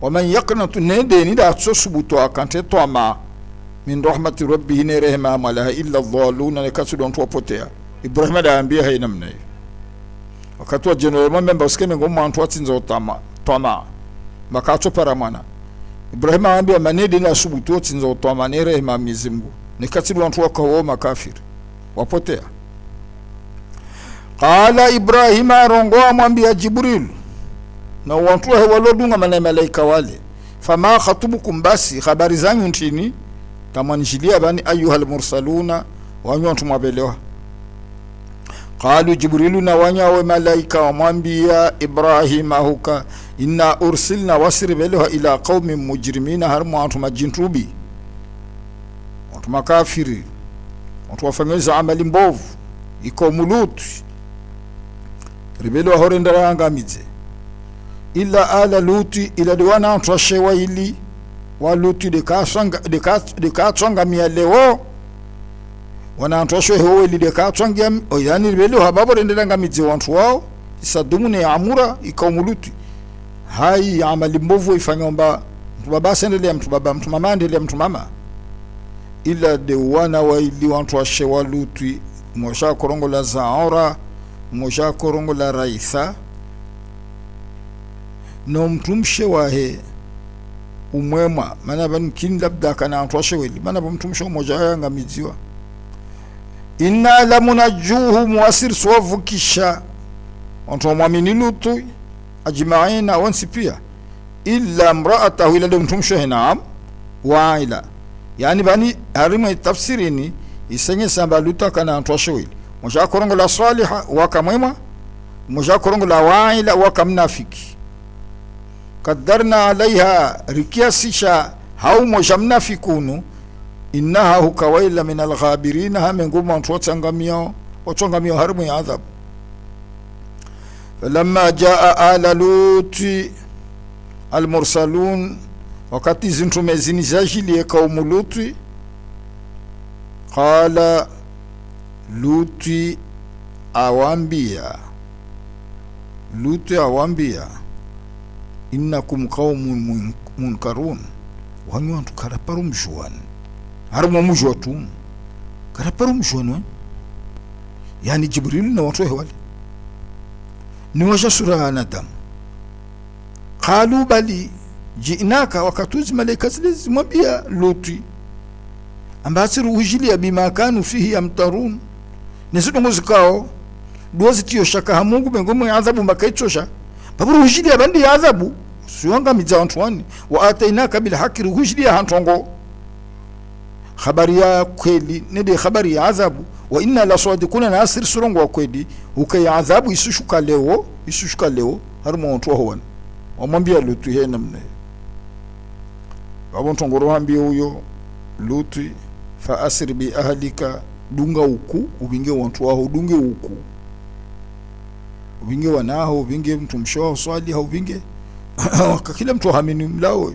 waman yaqnatu nende ni da tsosubuto akante twa min rahmati rabbih ne rehma malaha illa dhaluna ne kasudon to potea Ibrahima da ambie hayna mnayi wakati wa general member usikeme ngomu watu watinza twa makato para mwana Ibrahima ambia manedi na subutu tinza utoma nere rehema Mwenyezi Mungu nikatibu watu wako makafiri wapotea qala Ibrahima rongoa mwambia Jibril na watu walodunga malaika wale fama khatubukum basi habari zanyu ntini tamanjilia bani ayuhal mursaluna wanyu watu mabelewa qalu Jibrilu na wanyawe malaika wamwambia Ibrahima huka inna ursilna wasribelewa ila qaumin mujrimina harmu watu majintubi watu makafiri watu wafanyeza amali mbovu iko Lut ribelewa horendera angamize illa ala Luti ila diwana watu washewa ili wa Luti dekasanga mialeo wana antosho hewe lidekatwangia yani ribelewa hababo rendera angamize watu wao isadumune amura iko Luti hai amali mbovu ifanyomba mtu baba sendelea mtu baba mtu mama endelea mtu mama ila de wana wa ili watu washewa Luti mosha korongo la Zaora mosha korongo la Raitha no mtumshe wahe umwema maana bani kin labda kana watu washewa ili maana mtumshe mmoja yanga miziwa inna lamunajuhu muasir sovukisha watu muamini Lutu ajma'ina wansi pia illa imra'atahu ila mtumshe naam wa'ila yani bani harima tafsirini isenye samba Lutu kana watu washewa mmoja korongo la Saliha wakamwema mmoja korongo la Wa'ila wakamnafiki kadarna alaiha rikiasisha hau mmoja mnafikunu innaha hukawaila min alghabirina hamenguma watu watangamio harimu ya adhabu lamma jaa ala Luti almursalun wakati zintume zinizajili kaumu Luti qala Luti awambia innakum qaumun munkarun wanyu antu karaparu mjuan harmo mujwatum karaparu mjuan yani Jibril na watu hewali ni washa sura nadam qalu bali jinaka wakatuzi malaika zile zimwambia Luti ambasi ruhujilia bima kanu fihi yamtarun nisitungu zikao duwazi tiyo shaka hamungu bengomu ya adhabu makaichosha babu ruhujilia bandi ya adhabu suwanga miza wantuwani wa atainaka bil haki ruhujilia hantongo khabari ya kweli nede khabari ya adhabu wa inna la swadikuna na asir surongo wa kweli ukay adhabu isushuka leo harumo wantuwa huwani wamwambia Lutu hee namna wabon tongoro hambi huyo Lutu fa asir bi ahlika dunga uku ubinge wantu waho dunge uku ubinge wanaho ubinge mtu mshoa swali hau ubinge kila mtu hamini mlawe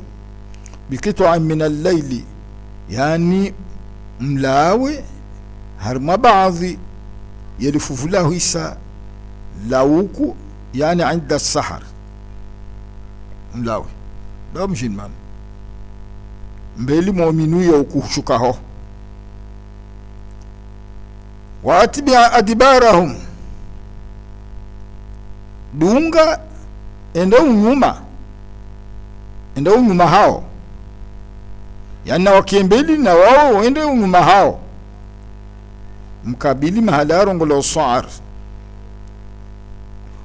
bikitwa min al-layli yani mlawe harma baadhi yalifufulahu isa lauku yani inda sahar mlawe dawa mshin man mbeli mu'minu ya ukushukaho wa atbi'a adbarahum dunga enda unyuma hao yana wakiembeli na wao ende unyuma hao mkabili mahalaro ngolo sa'ar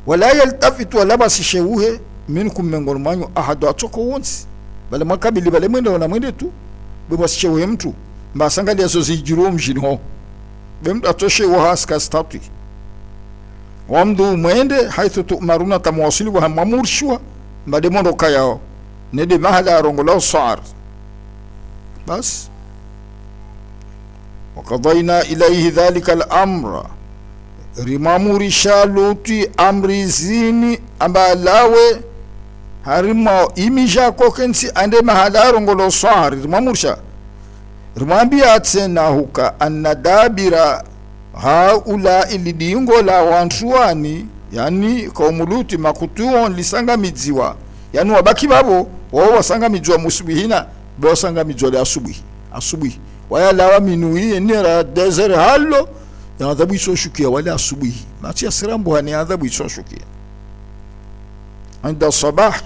wala yaltafitu wala basishewuhe minkum mengormanyo ahadu atoko wonsi bale makabili bale mwende wana mwende tu basishewuhe mtu mbasangali yaso zijiro mjinho bemtu atoshe wahaska stati wamdu mwende haithu tu'maruna tamwasili wa hamamurshwa mbade mondo kayao nede mahalaro ngolo sa'ar bas وقضينا إليه ذلك الأمر rimamuri shaluti amri zini amba lawe harimo imija kokensi ande mahalaro ngolo sahari rimamursha rimambia tena huka annadabira haula ilidingo la wantuani yani kaumuluti makutuo lisanga midziwa yani wabaki babo wao wasanga midziwa musubihina bo sanga midziwa asubuhi waya lawa minuye nera desert hallo ya adhabu isoshukia wala asubuhi mati ya sirambu hani adhabu isoshukia عند الصباح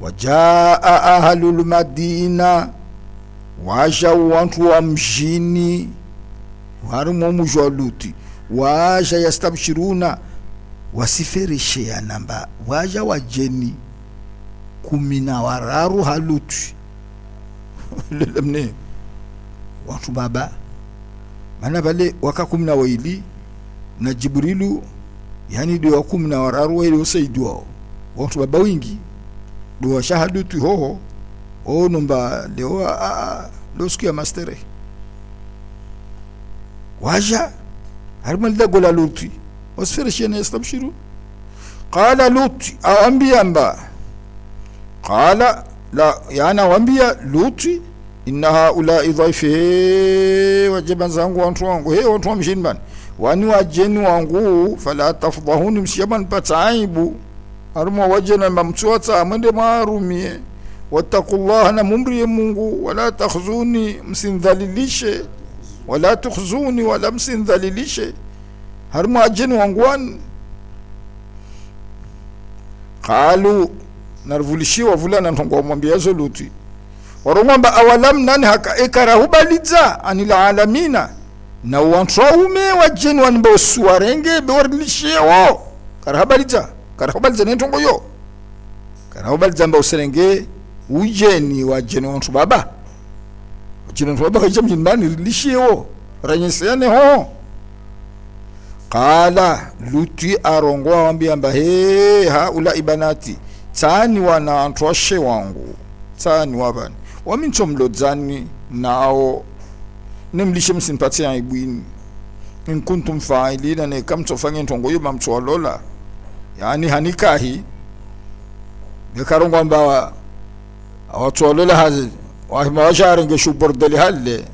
وجاء أهل المدينة وجاءوا وانتوا مجيني وهرموا مجولوتي وجاء يستبشرون وسفرشي نمبا وجاء وجيني كمنا ورارو هلوتي للمني watu baba maana bale waka 12 na Jibrilu yani ndio 10 na wararu ile usaidiwa watu baba wingi ndio shahadu tu hoho nomba leo loskia mastere waja harmal gola luti wasfirishana yastabshiru qala luti aambia amba qala la yana waambia luti inna haula idhaifi wajiban zangu watu wangu watu wa mjinban wani wajeni wangu fala tafdhahuni mshiban pataibu haruma wajena mamtuata amende marumie wattaqullaha na mumri Mungu wala takhzuni msindhalilishe wala tukhzuni wala msindhalilishe haruma wajeni wangu wan qalu narvulishiwa vulana ntongo mwambia zoluti warongamba awalam nani haka ikarahubaliza anil alamina na wantroume wajeni wanimbo suwarenge bewarlishewo karahubaliza nentongo yo karahubaliza mba userenge ujeni wajeni wantu baba wajeni wantu baba kajia mjinbani rilishewo ranyesene ho qala luti arongwa wambia mba haula ibanati tani wana antwashe wangu tani wabani wamincho mlodzani nao nemlishe msimpatia ibwini in kuntum fa'ilina ne kamto fange ntongo yuma mtwalola yani hanikahi bekarongo amba awatwalola hazi wa mawasharenge shubordali halle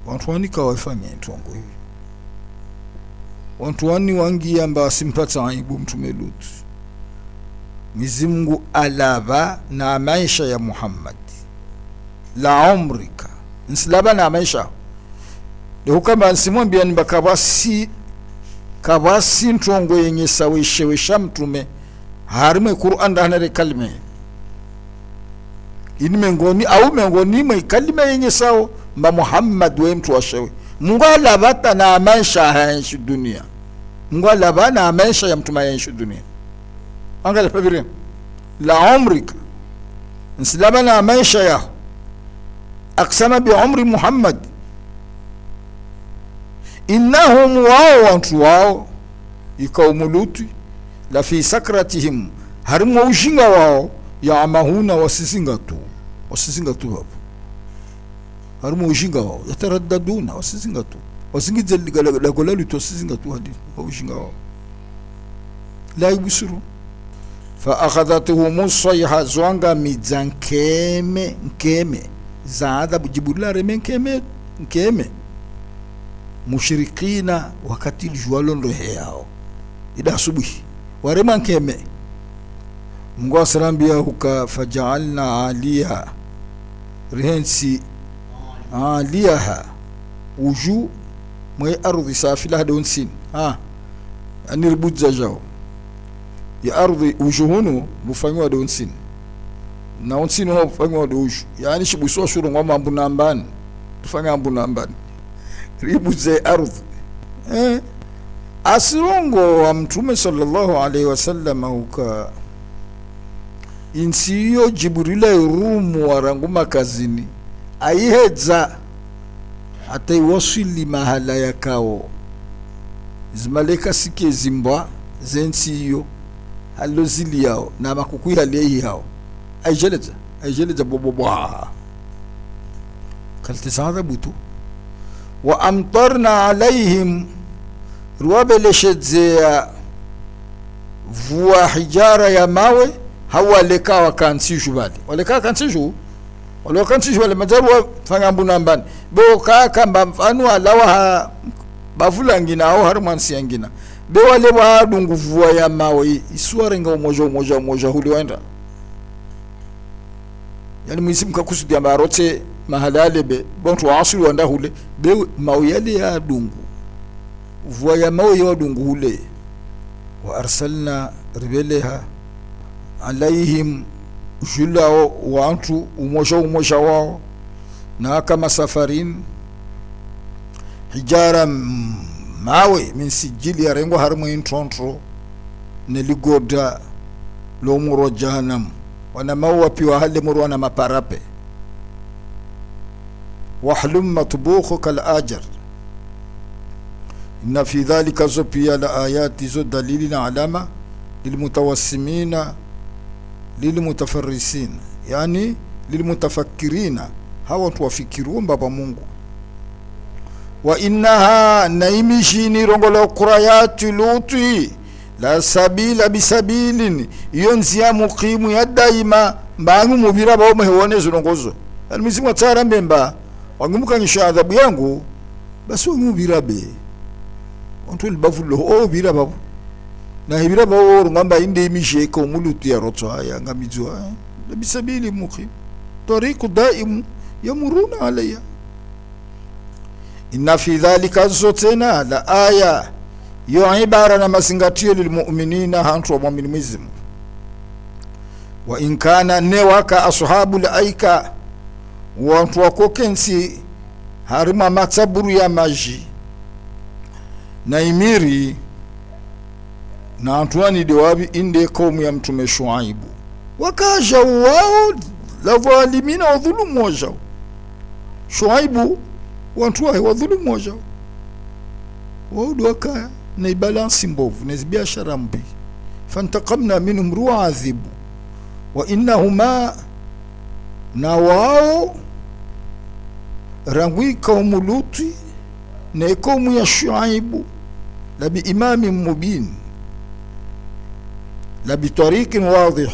watu wanika wafanye ntongo hivi watu wani wangi amba simpata ibu mtume Lutu Mwenyezi alaba na maisha ya Muhammad la umrika nsilaba na maisha ndio kama nsimwambia nibakabasi kabasi ntongo yenye sawishewesha mtume harime Qur'an danare kalime ini mengoni au mengoni mwe kalime yenye sawo mba Muhammad we mtu washewe mngwala bata na maisha ya dunia mngwala bana maisha ya mtume ya dunia angalia pabiri la umrika nsilama na maisha ya aksama bi umri Muhammad innahum watu wao ikaumuluti la fi sakratihim harimu ujinga wao ya amahuna wasisinga tu hapo harimu ujinga wao yataraddaduna wasisinga tu wasingize la golali to wasisinga tu hadi ujinga wao la yusiru fa akhadhatuhum as-sayha zwanga mizankeme nkeme za adhabu jibulare nkeme mushrikina wakati jualo ndohe yao ida asubuhi warema nkeme Mungu asrambia huka faja'alna aliha rihensi aliha uju mwe ardhi safila donsin anirbudza jao ya ardhi ujuhunu bufanywa donsin na onsin ho bufanywa doju yani shibuso shuru ngoma ambunambani tufanya ambunambani ribuze ardhi asirongo wa mtume sallallahu alaihi wasallam huka insiyo Jibrila rumu waranguma kazini aihedza hata iwasili mahala yakao zimaleka sike zimbwa zensiyo halo zili yao na makukui halehi hao aijeleza bobobwa kaltisada butu wa amtarna alaihim ruwabeleshedzea vua hijara ya mawe hawaleka wakansishu bali waleka kansishu wale majabu fanga mbunambani bo kamba mfano alawa bavula ngina au harmansi yangina be wale wa dunguvua ya mawe isuare nga umoja huli waenda yani mwisimu kakusudi ya marote mahalale be bontu wa asili wanda hule be mawe yale ya dungu vua ya mawe ya dungu hule wa arsalna ribeleha alaihim julao wantu umoja wao na kama safarin hijara mawe min sijili ya rengo harmu introntro neligoda lomuro jahannam wana mawa piwa hale muru na maparape wahlum matbukhu kal ajar inna fi dhalika zopia la ayati zo dalilina alama lilmutawassimina lilmutafarrisin yani lilmutafakkirina hawa tuwafikiru baba Mungu wa innaha naimishini rongolo qurayati luti la sabila bisabilin yonzia muqimu ya daima mbangu mubira bawo mehone zirongozo alimizimu tsara mbemba wangumukanyisha adhabu yangu basi mubira be onto libavulo bira babu na hibira bawo ngamba inde imishe ko muluti ya rotso aya ngamizwa bisabili muqim tariqu daim yamuruna alayya inna fi dhalika zotena la aya yo ibara na masingatio lilmu'minina hantu wa mu'minizm wa in kana newaka ashabul aika watu wakokensi harima matsaburu ya maji na imiri na antuani dewabi inde kaumu ya mtume Shuaibu wakaja wao la dhalimina wa dhulumu wajao Shuaibu watu wa dhulumu wajao wao wakaya na ibalansi mbovu na biashara mbi fantaqamna minhum ru'adhibu wa innahuma na wao rangwi kaumu Luti na kaumu ya Shuaibu la bi imamin mubin la bi tariqin wadih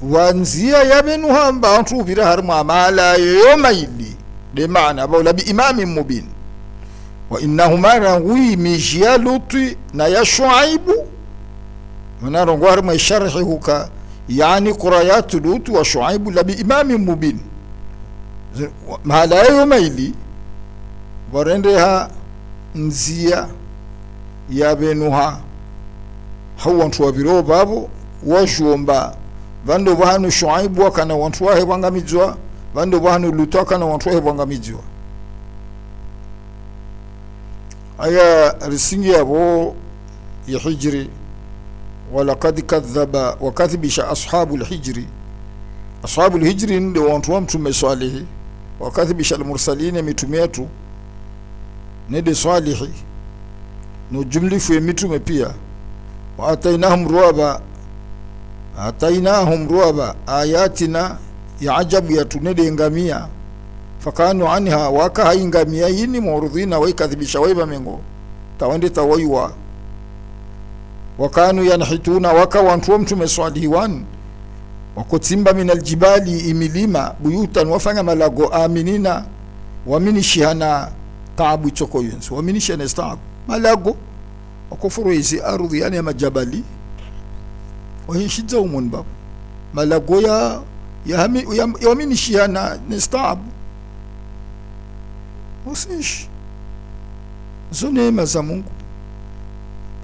wanzia yabenuha mbantu bira harma mala yomaili de maana ba la bi imamin mubin wa innahuma rangwi mijia Luti na ya Shuaibu ونرى غير ما يشرحه ك يعني قرايات لوط وشعيب لبإمام مبين ما لا يوميلي ورندها نزيا yabenuha hau wantu wabiro babo wajomba vando bahanu Shuaibu wakana wantu wahe wangamizwa vando bahanu Lutu wakana wantu wahe wangamizwa aya risingi yabo ya hijri walaqad kadhaba wa kadhibisha ashabul hijri ndio wantu wa mtume Salihi wa kadhibisha almursalin mitume yetu nede Salihi no jumlifu ya mitume pia wa atainahum ruaba ayatina ya ajabu ya tunede ngamia fakanu anha waka haingamia yini murudhina wa kadhibisha waiba mengo tawende tawaiwa wakanu yanhituna waka wantu wa mtume Salihi wakotimba min aljibali imilima buyutan wafanya malago aminina waminishihana taabu choko yunsu waminishihana taabu malago wakufuru hizi ardhi yani ya majabali wahishiza umun babu malago ya waminishihana nistaabu usish zo neema za Mungu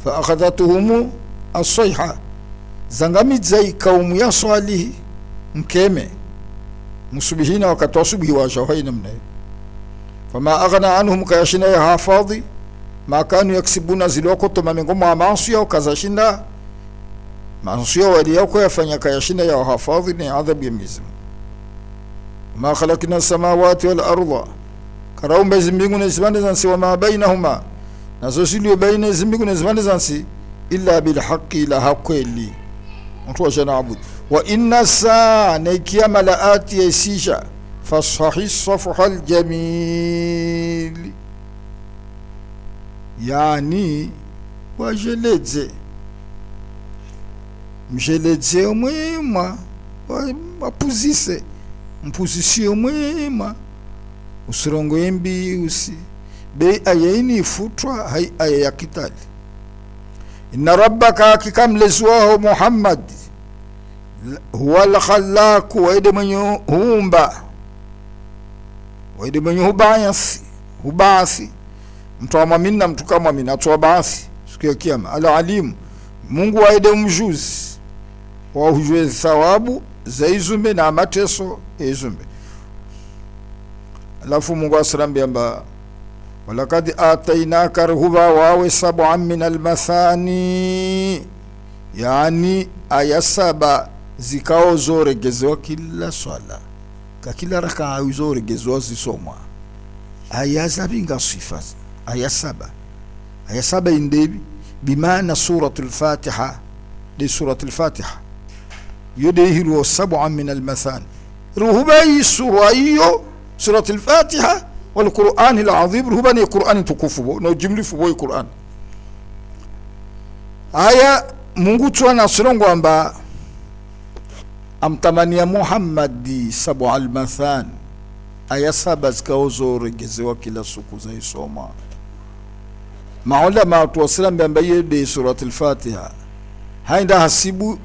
fa akhadhatuhumu as-sayha zangamidza kaumu ya Salihi mkeme musubihina wakati wa subuhi wa shawai namna fama aghna anhum kayashina ya hafadhi ma kanu yaksibuna zilokoto mamengomo maasi yao kazashinda maasi yao waliyako yafanya kayashina ya hafadhi ni adhabu ya mizimu ma khalaqna samawati wal arda karaumba zimbingu na zibande zansi wa ma bainahuma nazo silio baina zimbingu na zibande zansi illa bil haqqi la haqqi mtu wajana abud wa inna saa na kiyama la ati yasisha fasahi safhal jamil yani wajeleze mjeleze mwema wapuzise mpuzisio mwema usirongo embi usi be ayaini futwa hai ayakitali inna rabbaka hakikamlezwaho Muhammad huwa al-khallaq waide mwenye huumba waide mwenye hubasi mtu amamina mtu kama amina tu basi siku ya kiyama al-alim Mungu waide mjuzi wa hujue thawabu za izumbe na mateso izumbe alafu Mungu asrambia amba walakad atainaka ruhuba wawe sab'an min almathani yani aya saba zikao zoregezewa kila swala ka kila raka zoregezewa zisomwa aya zabinga sifa aya saba indebi bimaana suratul fatiha di suratul fatiha yudehiru sab'an min almathani ruhuba sura suratul fatiha والقرآن العظيم رهبان القرآن تكفو نو جملي فبو القرآن aya Mungu tuana sirongo amba amtamania Muhammadi sabu al-mathan aya saba zikaozo regezewa kila siku za isoma maulama tuwasilambe ambaye de suratul fatiha hainda hasibu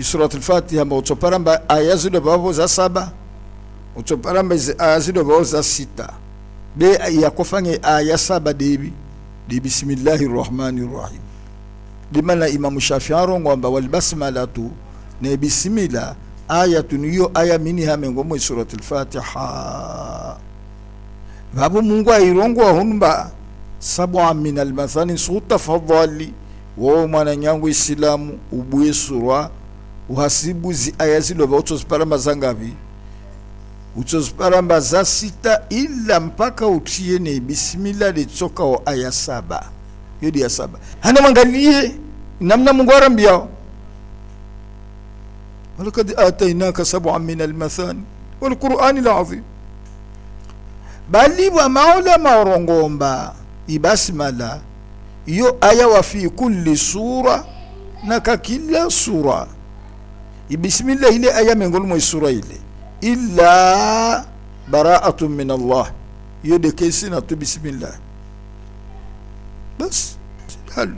suratul fatiha mautoparamba aya zido babo za saba utoparamba azido baoza sita be yakofanye aya saba debi di bismillahir rahmanir rahim dimana Imam Shafi'i ngomba wal basmalatu ne bismillah ayatun yo aya minha mengomo suratul fatiha babu Mungu airongo hunba sab'a min al mathani suta fadhali wa mwana nyangu islamu ubuye surwa uhasibu zi aya zilo bautosparamba zangabi utosparamba za sita ila mpaka utie ne bismillah de tsoka wa aya saba yodi ya saba hana mangalie namna Mungu arambia walakad atainaka sab'an min al-mathani wal qur'ani al-azim bali wa maula marongomba ibasmala yo aya wa fi kulli sura na kila sura ibismillah ile aya mengol mo sura ile illa bara'atun min Allah yode kesina tu bismillah bas hal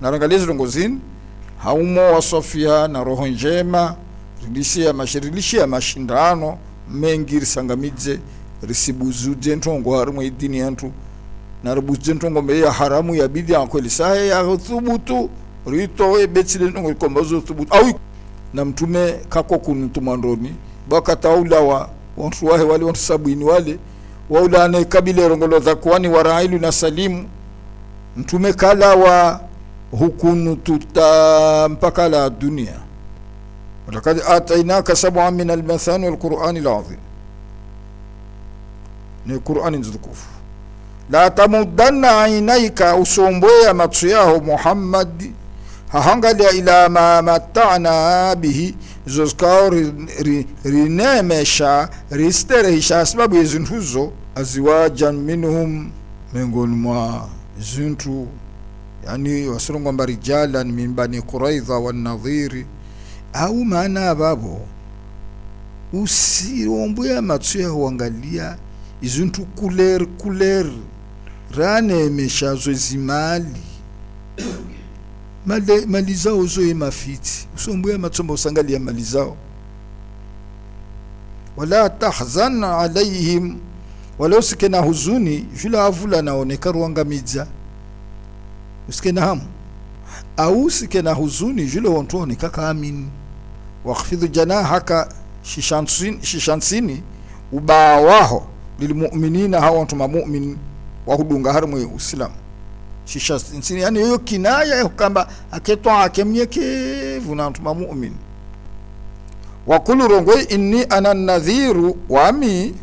narangalia zongozini haumo wasofia na roho njema rilishia mashindano mengi risangamidze risibuzude ntongo harimo idini yantu na rubuze ntongo ya haramu ya bid'a kweli sahe ya thubutu rito betile ntongo kombozo thubutu au na mtume kako kunutumandoni baka taula wa watu wahe wale watu sabini wale waula na kabila rongolo za kwani warailu na salimu mtume kala wa hukunu tuta mpaka la dunia. Walakad atainaka sab'an min al-mathani wal-Qur'ani al-azim, ni Qur'ani nzukufu. La tamuddanna aynaika, usomboya matsu yaho Muhammad hahangalia ila ma mata'na bihi, zozkao rinemesha risterehisha sababu yezintuzo azwajan minhum, miongoni mwa zintu yani wasirungu amba rijalan min bani Quraidha wan Nadhiri, au maana babo usiromboya matsu yaho angalia izuntu kuler rane meshazo zimali mali zao zoe mafiti usomboya matsomba usangalia mali zao. Wala tahzan alaihim, wala usikena huzuni jula avula naoneka ruangamiza, usikena hamu au usikena huzuni jula wantuoneka kaamini. Wakhfidhu janahaka shishansini ubawaho lilmu'minina, hawa watu mu'min wahudunga harmu uislamu shishansini, yani hiyo kinaya kamba aketwa akemyeke vuna watu mu'min. Wa kullu rongwe inni ana nadhiru, wami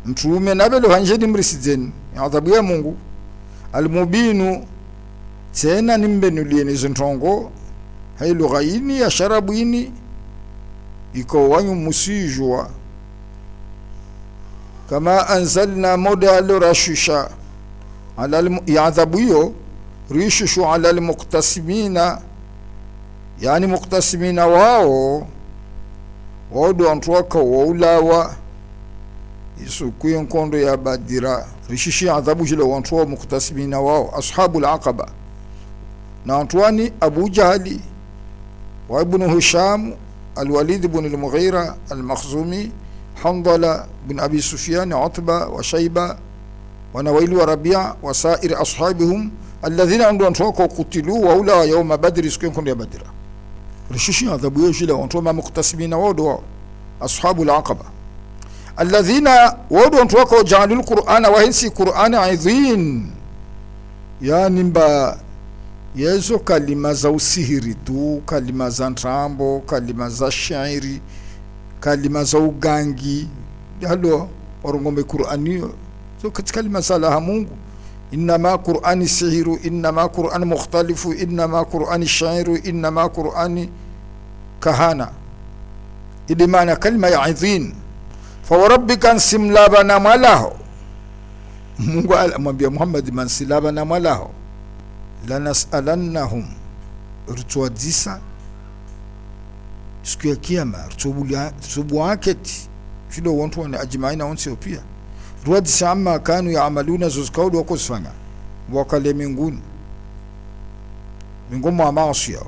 mtume nabelo hanjedi mrisizeni adhabu ya Mungu almubinu, tena nimbenulieni zintongo hay lughaini ya sharabuini iko wanyu musijwa kama anzalna modalo rashusha ala yadhabu hiyo rishushu ala almuqtasimina, yani muqtasimina wao ndo antwaka waulawa isukuye nkondo ya Badira, rishishi adhabu jile wantwa muqtasimina wao ashabul aqaba na antwani Abu Jahali wa ibn Hisham الوليد بن المغيرة المخزومي حنظلة بن أبي سفيان عتبة وشيبة ونويل وربيع وسائر أصحابهم الذين عندهم توقوا قتلوا وأولى يوم بدر سكين كن يا بدر. رشيشين عذبوا يجيلا وانتوما مقتسمين وودوا أصحاب العقبة الذين وودوا توقوا جعلوا القرآن وهنسي قرآن عظيم، يعني مبا yezo kalima za usihiri tu, kalima za ntrambo, kalima za shairi, kalima za ugangi halo orongombe Qur'ani so katika kalima za Mungu. Inma Qur'ani sihiru, inma Qur'ani mukhtalifu, inma Qur'ani shairu, inma Qur'ani kahana, ili maana kalima ya idhin. Fa warabbika simlabana malaho, Mungu alimwambia Muhammad man silabana malaho lanas'alannahum, rituadisa siku ya kiyama rutubu aketi shilo wantu wana ajmaina onse pia ruadisa amma kanu yaamaluna zuzkaulu wako sifanya wakale minguni mingumu wa maasi yao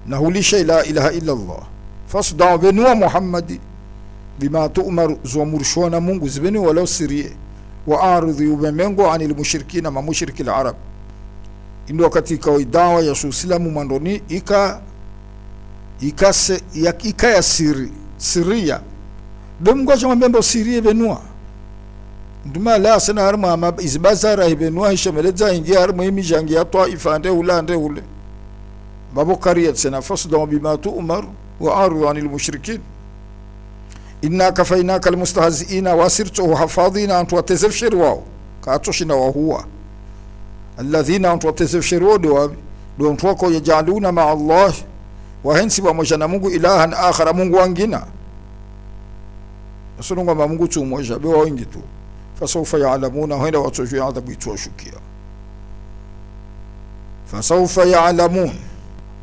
na hulisha la ilaha illa Allah fasda benua Muhammadi bima tu'mar zuamurshona Mungu zibeni walau sirie wa aridhi ubemengo anil mushrikina ma mushrikil arab. Indo katika idawa ya Uislamu mandoni ika ya siria bemgo chama membo sirie benua nduma la sana harma ma izbazara ibenua hishameleza ingia harma imi jangi ya Taifa ande ule babo kariyat sana fasda bima tu'mar wa aru anil mushrikin inna kafainaka almustahzi'ina wasirtu hafadhina antu watazafshir wao kaatoshina wa huwa alladhina antu watazafshiru do antu wako yajaluna ma Allah wa hensi wa moja na Mungu ilahan akhara, Mungu wangina asununga ma Mungu tu moja bewa wengi tu. Fasawfa ya'lamuna, henda watojua adhabu itoshukia. Fasawfa ya'lamun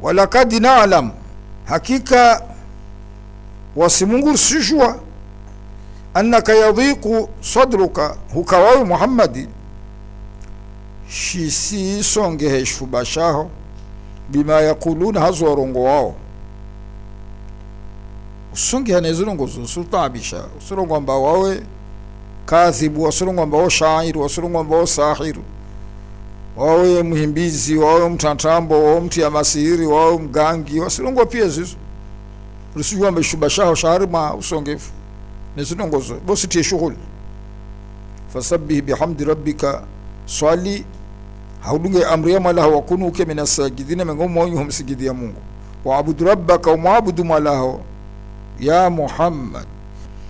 walakad na'lam, hakika wasimungu sijua annaka yadhiqu sadruka, hukawawi Muhammadi shisi songe heshubashaho bima yakuluna hazo warongo wao usonge hanezirongo sutabisha usurongo amba wawe kadhibu, wasulungu ambao shair, wasulungu ambao sahir, wawe muhimbizi, wawe mtantambo, wawe mtia masiri, wawe mgangi, wasulungu pia zizo rusuju ameshubashaho shaharima usongefu nezinongozo bosi tie shughuli. Fasabbih bihamdi rabbika, swali haudunge amri ya malaha wakunuke minasajidina, mengomo wanyu humsigidi ya Mungu. Waabudu rabbaka, umaabudu malaho ya Muhammad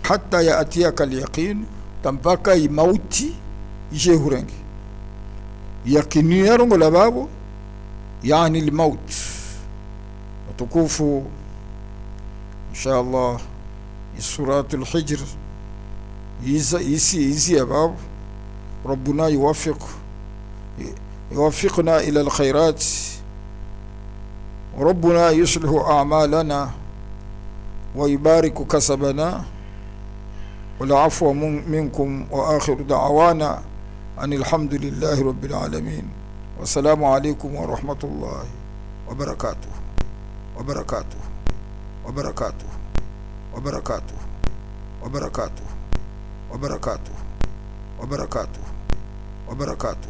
hatta yaatiyaka alyaqin, tampaka imauti ije hurengi yakini yarongo lababo, yani lmaut watukufu. Inshallah suratul Hijr يزي يا باب، ربنا يوفقنا إلى الخيرات، وربنا يصلح أعمالنا ويبارك كسبنا، والعفو منكم، وآخر دعوانا أن الحمد لله رب العالمين، والسلام عليكم ورحمة الله وبركاته وبركاته وبركاته وبركاته وبركاته وبركاته وبركاته وبركاته.